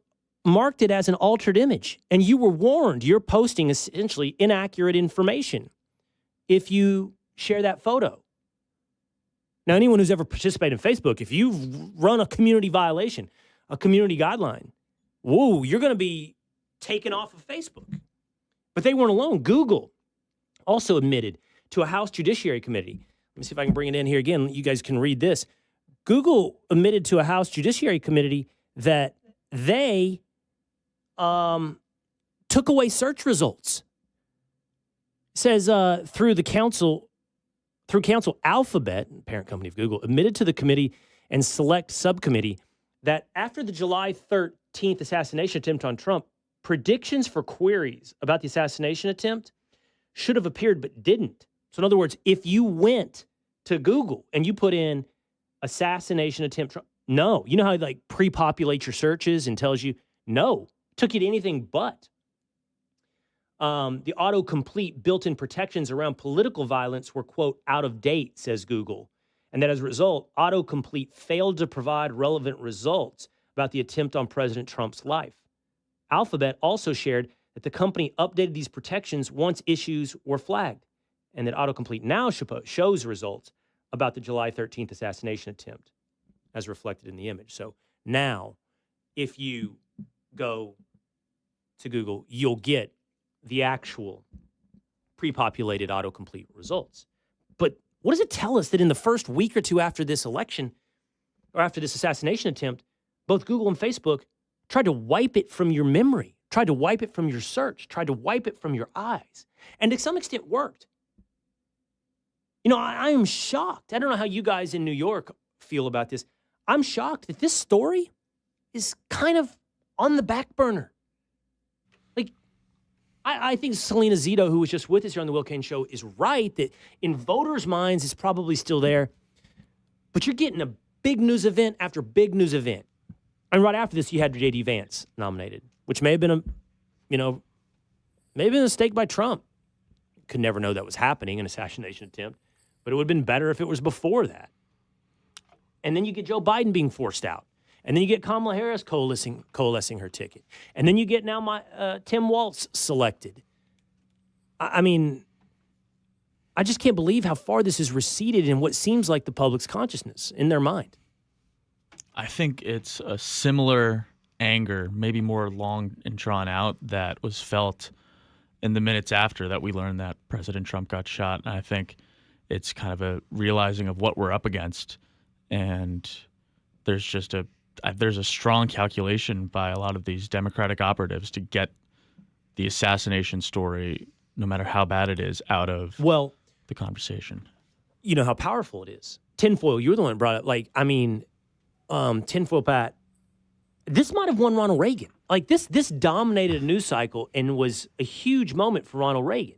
marked it as an altered image. And you were warned you're posting essentially inaccurate information if you share that photo. Now, anyone who's ever participated in Facebook, if you run a community violation, a community guideline, whoa, you're going to be taken off of Facebook. But they weren't alone. Google also admitted to a House Judiciary Committee. Let me see if I can bring it in here again. You guys can read this. Google admitted to a House Judiciary Committee that they took away search results. It says through counsel, Alphabet, parent company of Google, admitted to the committee and select subcommittee that after the July 13th assassination attempt on Trump, predictions for queries about the assassination attempt should have appeared but didn't. So in other words, if you went to Google and you put in assassination attempt, no. You know how like pre-populate your searches and tells you no. Took you to anything but. The autocomplete built-in protections around political violence were, quote, out of date, says Google. And that as a result, autocomplete failed to provide relevant results about the attempt on President Trump's life. Alphabet also shared that the company updated these protections once issues were flagged, and that autocomplete now shows results about the July 13th assassination attempt as reflected in the image. So now, if you go to Google, you'll get the actual pre-populated autocomplete results. But what does it tell us that in the first week or two after this election, or after this assassination attempt, both Google and Facebook tried to wipe it from your memory, tried to wipe it from your search, tried to wipe it from your eyes, and to some extent worked. You know, I am shocked. I don't know how you guys in New York feel about this. I'm shocked that this story is kind of on the back burner. Like, I think Selena Zito, who was just with us here on the Will Cain Show, is right that in voters' minds it's probably still there. But you're getting a big news event after big news event. And right after this, you had J.D. Vance nominated, which may have been a mistake by Trump. Could never know that was happening, an assassination attempt. But it would have been better if it was before that. And then you get Joe Biden being forced out. And then you get Kamala Harris coalescing her ticket. And then you get now Tim Walz selected. I mean, I just can't believe how far this has receded in what seems like the public's consciousness, in their mind.
I think it's a similar anger, maybe more long and drawn out, that was felt in the minutes after that we learned that President Trump got shot. And I think it's kind of a realizing of what we're up against. And there's just a strong calculation by a lot of these Democratic operatives to get the assassination story, no matter how bad it is, out of the conversation.
You know how powerful it is. Tinfoil, you were the one that brought it. Tinfoil Pat, this might have won Ronald Reagan. Like this dominated a news cycle and was a huge moment for Ronald Reagan.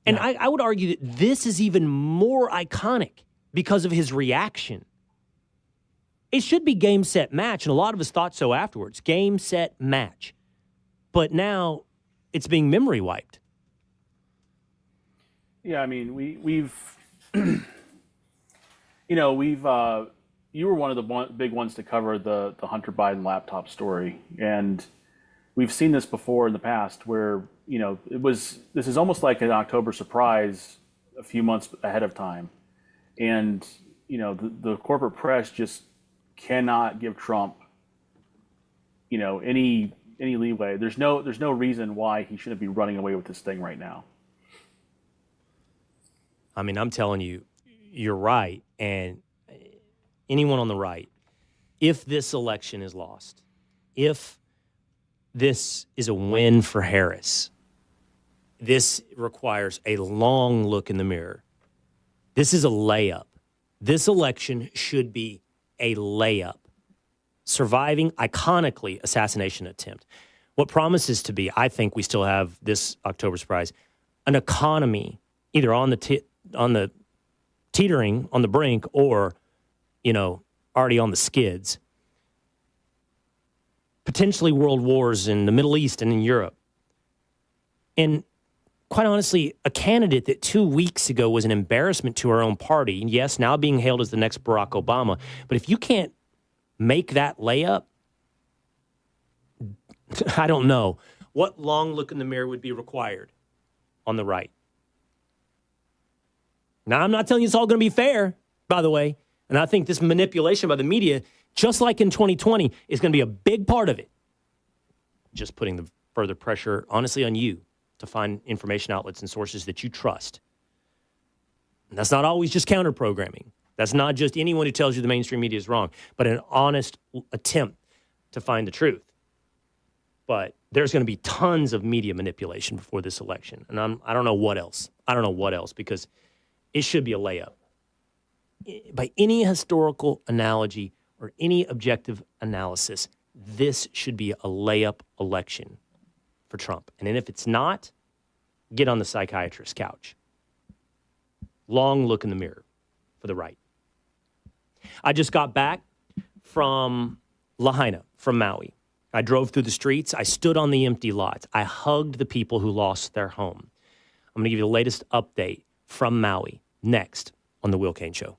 And I would argue that this is even more iconic because of his reaction. It should be game, set, match, and a lot of us thought so afterwards. Game, set, match. But now it's being memory wiped.
Yeah, I mean, we've you were one of the big ones to cover the Hunter Biden laptop story, and we've seen this before in the past where, this is almost like an October surprise a few months ahead of time. And, the corporate press just cannot give Trump, any leeway. There's no reason why he shouldn't be running away with this thing right now.
I mean, I'm telling you, you're right. And anyone on the right, if this election is lost, if this is a win for Harris, this requires a long look in the mirror. This is a layup. This election should be a layup. Surviving, iconically, assassination attempt. What promises to be, I think we still have this October surprise, an economy either on the teetering, on the brink, or, already on the skids. Potentially world wars in the Middle East and in Europe. And quite honestly, a candidate that 2 weeks ago was an embarrassment to our own party, and yes, now being hailed as the next Barack Obama, but if you can't make that layup, I don't know what long look in the mirror would be required on the right. Now, I'm not telling you it's all going to be fair. by the way. And I think this manipulation by the media, just like in 2020, is going to be a big part of it. Just putting the further pressure, honestly, on you to find information outlets and sources that you trust. And that's not always just counter-programming. That's not just anyone who tells you the mainstream media is wrong, but an honest attempt to find the truth. But there's going to be tons of media manipulation before this election. And I don't know what else. I don't know what else, because it should be a layup. By any historical analogy or any objective analysis, this should be a layup election for Trump. And then if it's not, get on the psychiatrist's couch. Long look in the mirror for the right. I just got back from Lahaina, from Maui. I drove through the streets. I stood on the empty lots. I hugged the people who lost their home. I'm going to give you the latest update from Maui next on The Will Cain Show.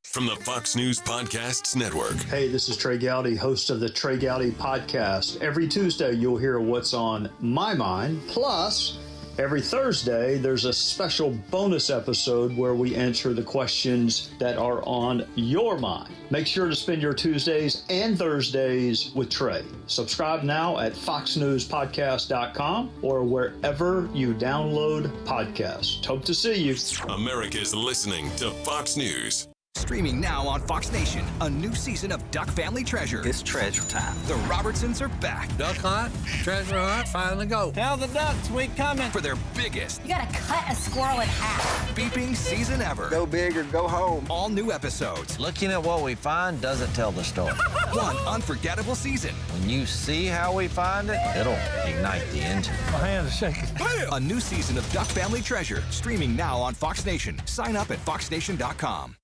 From the Fox News Podcasts Network.
Hey, this is Trey Gowdy, host of the Trey Gowdy Podcast. Every Tuesday, you'll hear what's on my mind. Plus, every Thursday, there's a special bonus episode where we answer the questions that are on your mind. Make sure to spend your Tuesdays and Thursdays with Trey. Subscribe now at foxnewspodcast.com or wherever you download podcasts. Hope to see you.
America's listening to Fox News.
Streaming now on Fox Nation, a new season of Duck Family Treasure.
It's treasure time.
The Robertsons are back.
Duck hunt, treasure hunt, finally go.
Tell the ducks we coming. For their biggest.
You gotta cut a squirrel in half.
Beeping season ever.
Go big or go home.
All new episodes.
Looking at what we find doesn't tell the story.
One unforgettable season.
When you see how we find it, it'll ignite the engine.
My hand is shaking. A new season of Duck Family Treasure. Streaming now on Fox Nation. Sign up at foxnation.com.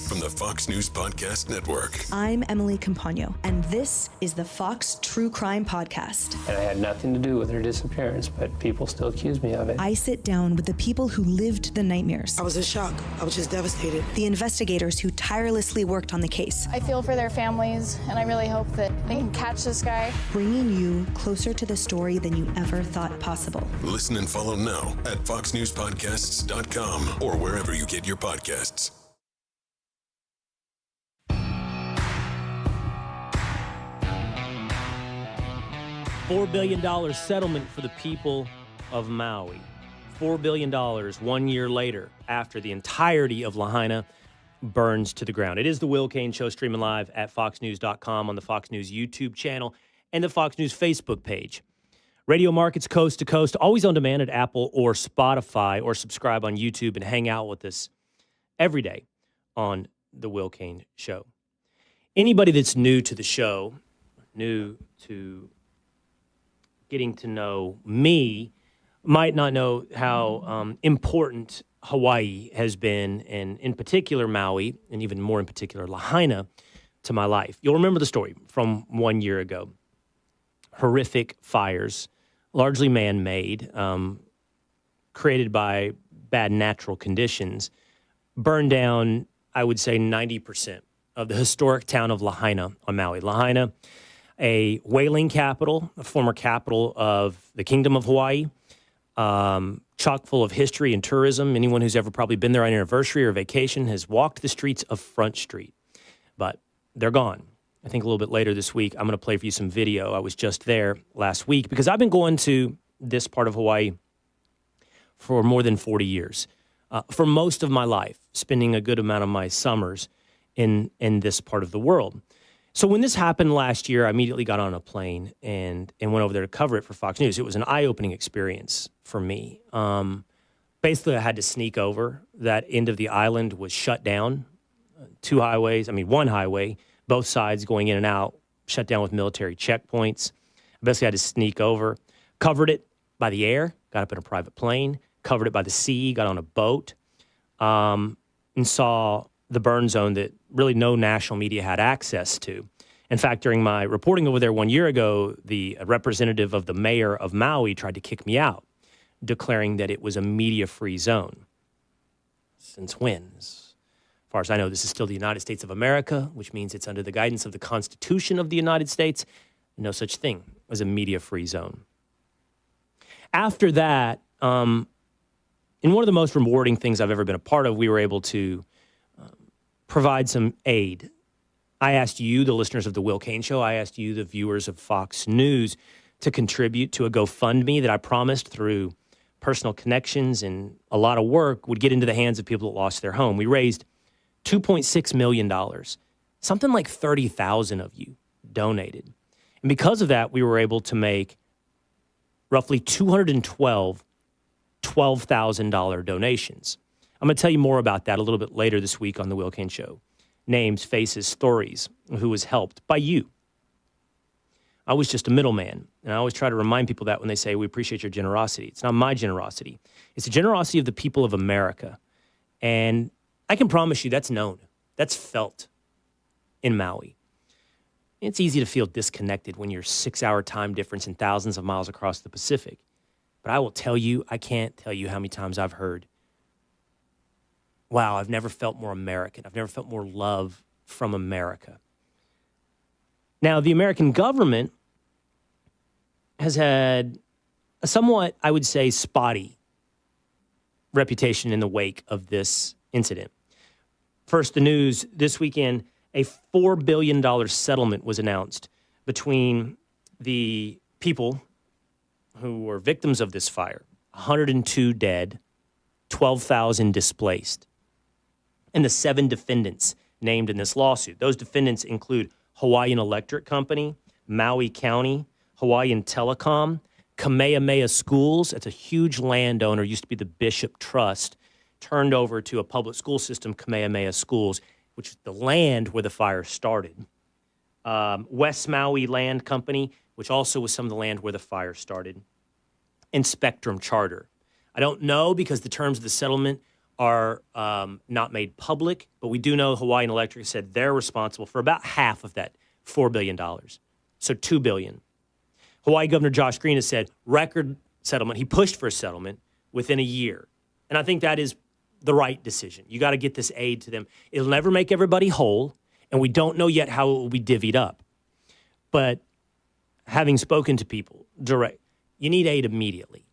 From the Fox News Podcast Network.
I'm Emily Campagno, and this is the Fox True Crime Podcast.
And I had nothing to do with her disappearance, but people still accuse me of it.
I sit down with the people who lived the nightmares.
I was in shock. I was just devastated.
The investigators who tirelessly worked on the case.
I feel for their families, and I really hope that they can catch this guy.
Bringing you closer to the story than you ever thought possible.
Listen and follow now at foxnewspodcasts.com or wherever you get your podcasts.
$4 billion settlement for the people of Maui. $4 billion 1 year later after the entirety of Lahaina burns to the ground. It is the Will Cain Show, streaming live at foxnews.com, on the Fox News YouTube channel and the Fox News Facebook page. Radio markets coast to coast, always on demand at Apple or Spotify, or subscribe on YouTube and hang out with us every day on the Will Cain Show. Anybody that's new to the show, new to getting to know me, might not know how important Hawaii has been, and in particular Maui, and even more in particular Lahaina, to my life. You'll remember the story from 1 year ago. Horrific fires, largely man-made, created by bad natural conditions, burned down, I would say, 90% of the historic town of Lahaina on Maui. Lahaina, a whaling capital, a former capital of the Kingdom of Hawaii, chock full of history and tourism. Anyone who's ever probably been there on anniversary or vacation has walked the streets of Front Street. But they're gone. I think a little bit later this week, I'm going to play for you some video. I was just there last week because I've been going to this part of Hawaii for more than 40 years. For most of my life, spending a good amount of my summers in this part of the world. So when this happened last year, I immediately got on a plane and went over there to cover it for Fox News. It was an eye-opening experience for me. Basically, I had to sneak over. That end of the island was shut down. One highway, both sides going in and out, shut down with military checkpoints. I basically had to sneak over. Covered it by the air, got up in a private plane. Covered it by the sea, got on a boat, and saw the burn zone that really no national media had access to. In fact, during my reporting over there 1 year ago, the representative of the mayor of Maui tried to kick me out, declaring that it was a media-free zone. Since when? As far as I know, this is still the United States of America, which means it's under the guidance of the Constitution of the United States. No such thing as a media-free zone. After that, in one of the most rewarding things I've ever been a part of, we were able to provide some aid. I asked you, the listeners of the Will Cain Show, I asked you, the viewers of Fox News, to contribute to a GoFundMe that I promised through personal connections and a lot of work would get into the hands of people that lost their home. We raised $2.6 million. Something like 30,000 of you donated. And because of that, we were able to make roughly 212 $12,000 donations. I'm going to tell you more about that a little bit later this week on the Will Cain Show. Names, faces, stories, who was helped by you. I was just a middleman, and I always try to remind people that when they say, we appreciate your generosity. It's not my generosity. It's the generosity of the people of America. And I can promise you that's known. That's felt in Maui. It's easy to feel disconnected when you're 6-hour time difference and thousands of miles across the Pacific. But I will tell you, I can't tell you how many times I've heard, wow, I've never felt more American. I've never felt more love from America. Now, the American government has had a somewhat, I would say, spotty reputation in the wake of this incident. First, the news this weekend, a $4 billion settlement was announced between the people who were victims of this fire, 102 dead, 12,000 displaced, and the 7 defendants named in this lawsuit. Those defendants include Hawaiian Electric Company, Maui County, Hawaiian Telecom, Kamehameha Schools. That's a huge landowner, used to be the Bishop Trust, turned over to a public school system, Kamehameha Schools, which is the land where the fire started. West Maui Land Company, which also was some of the land where the fire started, and Spectrum Charter. I don't know because the terms of the settlement are not made public, but we do know Hawaiian Electric said they're responsible for about half of that $4 billion, so $2 billion. Hawaii Governor Josh Green has said record settlement. He pushed for a settlement within a year, and I think that is the right decision. You got to get this aid to them. It'll never make everybody whole, and we don't know yet how it will be divvied up. But having spoken to people direct, you need aid immediately.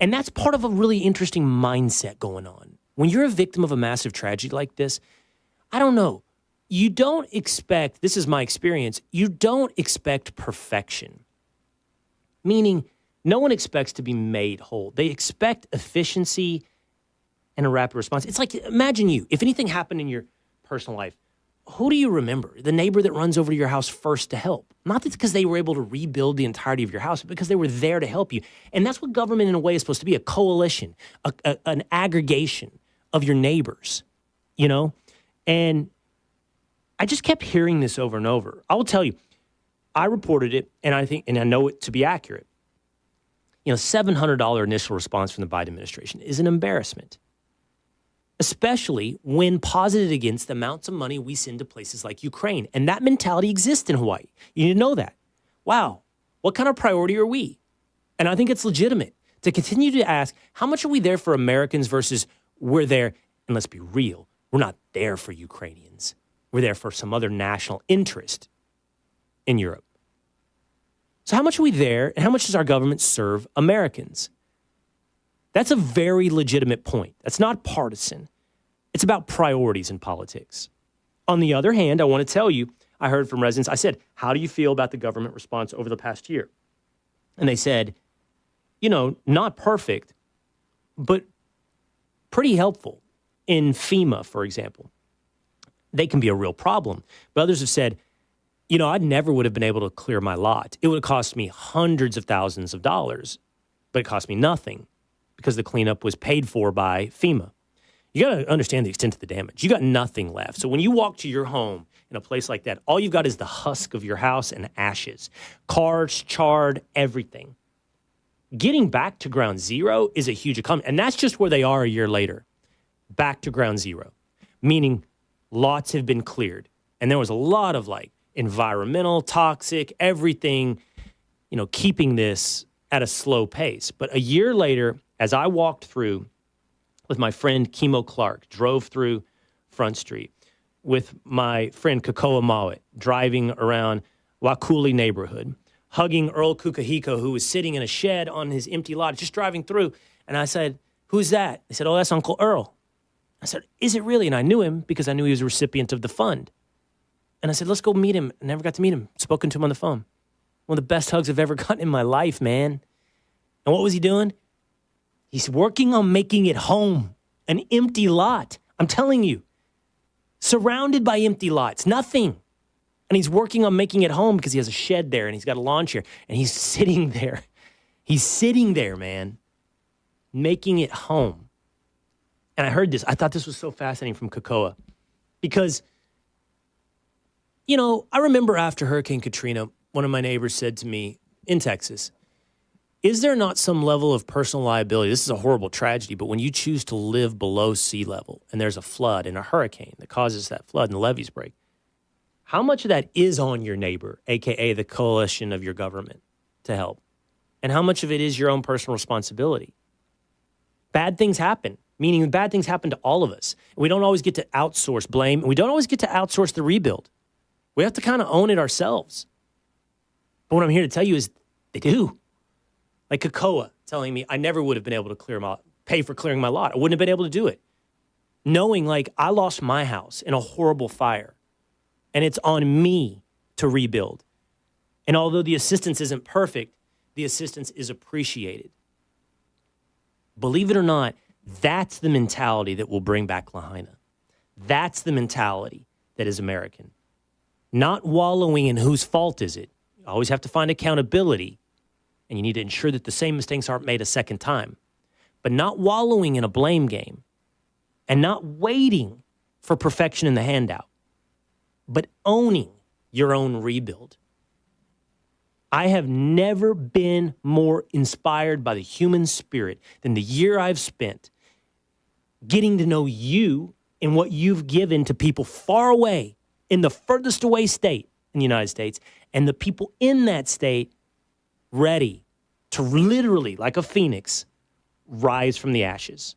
And that's part of a really interesting mindset going on. When you're a victim of a massive tragedy like this, I don't know. You don't expect, this is my experience, you don't expect perfection. Meaning, no one expects to be made whole. They expect efficiency and a rapid response. It's like, imagine you, if anything happened in your personal life, who do you remember? The neighbor that runs over to your house first to help. Not that it's because they were able to rebuild the entirety of your house, but because they were there to help you. And that's what government in a way is supposed to be, a coalition, an aggregation of your neighbors, you know? And I just kept hearing this over and over. I will tell you, I reported it, and I know it to be accurate. You know, $700 initial response from the Biden administration is an embarrassment, especially when posited against the amounts of money we send to places like Ukraine. And that mentality exists in Hawaii. You need to know that. Wow, what kind of priority are we? And I think it's legitimate to continue to ask, how much are we there for Americans versus we're there, and let's be real, we're not there for Ukrainians. We're there for some other national interest in Europe. So how much are we there, and how much does our government serve Americans? That's a very legitimate point. That's not partisan. It's about priorities in politics. On the other hand, I want to tell you, I heard from residents, I said, how do you feel about the government response over the past year? And they said, you know, not perfect, but pretty helpful. In FEMA, for example, they can be a real problem. But others have said, you know, I never would have been able to clear my lot. It would have cost me hundreds of thousands of dollars, but it cost me nothing because the cleanup was paid for by FEMA. You got to understand the extent of the damage. You got nothing left. So when you walk to your home in a place like that, all you've got is the husk of your house and ashes. Cars, charred, everything. Getting back to ground zero is a huge accomplishment. And that's just where they are a year later. Back to ground zero. Meaning lots have been cleared. And there was a lot of like environmental, toxic, everything, you know, keeping this at a slow pace. But a year later, as I walked through with my friend Kimo Clark, drove through Front Street with my friend Kakoa Mawit, driving around Wakuli neighborhood, hugging Earl Kukahiko, who was sitting in a shed on his empty lot, just driving through. And I said, "Who's that?" They said, "Oh, that's Uncle Earl." I said, "Is it really?" And I knew him because I knew he was a recipient of the fund. And I said, "Let's go meet him." I never got to meet him. Spoken to him on the phone. One of the best hugs I've ever gotten in my life, man. And what was he doing? He's working on making it home. An empty lot. I'm telling you. Surrounded by empty lots. Nothing. And he's working on making it home because he has a shed there and he's got a lawn chair. And he's sitting there. He's sitting there, man. Making it home. And I heard this. I thought this was so fascinating from Kakoa. Because, I remember after Hurricane Katrina, one of my neighbors said to me in Texas, "Is there not some level of personal liability? This is a horrible tragedy, but when you choose to live below sea level and there's a flood and a hurricane that causes that flood and the levees break, how much of that is on your neighbor, a.k.a. the coalition of your government, to help? And how much of it is your own personal responsibility?" Bad things happen, meaning bad things happen to all of us. We don't always get to outsource blame. We don't always get to outsource the rebuild. We have to kind of own it ourselves. But what I'm here to tell you is they do. Like Kakoa telling me I never would have been able to pay for clearing my lot. I wouldn't have been able to do it. Knowing I lost my house in a horrible fire and it's on me to rebuild. And although the assistance isn't perfect, the assistance is appreciated. Believe it or not, that's the mentality that will bring back Lahaina. That's the mentality that is American. Not wallowing in whose fault is it. You always have to find accountability, and you need to ensure that the same mistakes aren't made a second time. But not wallowing in a blame game and not waiting for perfection in the handout, but owning your own rebuild. I have never been more inspired by the human spirit than the year I've spent getting to know you and what you've given to people far away in the furthest away state in the United States, and the people in that state ready to literally, like a phoenix, rise from the ashes.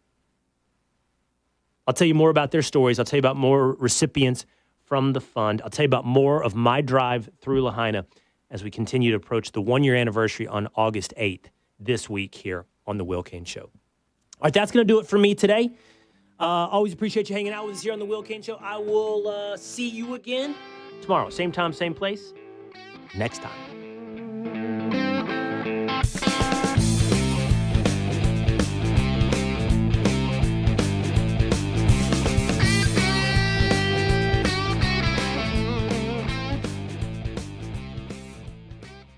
I'll tell you more about their stories. I'll tell you about more recipients from the fund. I'll tell you about more of my drive through Lahaina as we continue to approach the one-year anniversary on August 8th this week here on The Will Cain Show. All right, that's going to do it for me today. Always appreciate you hanging out with us here on The Will Cain Show. I will see you again tomorrow. Same time, same place. Next time.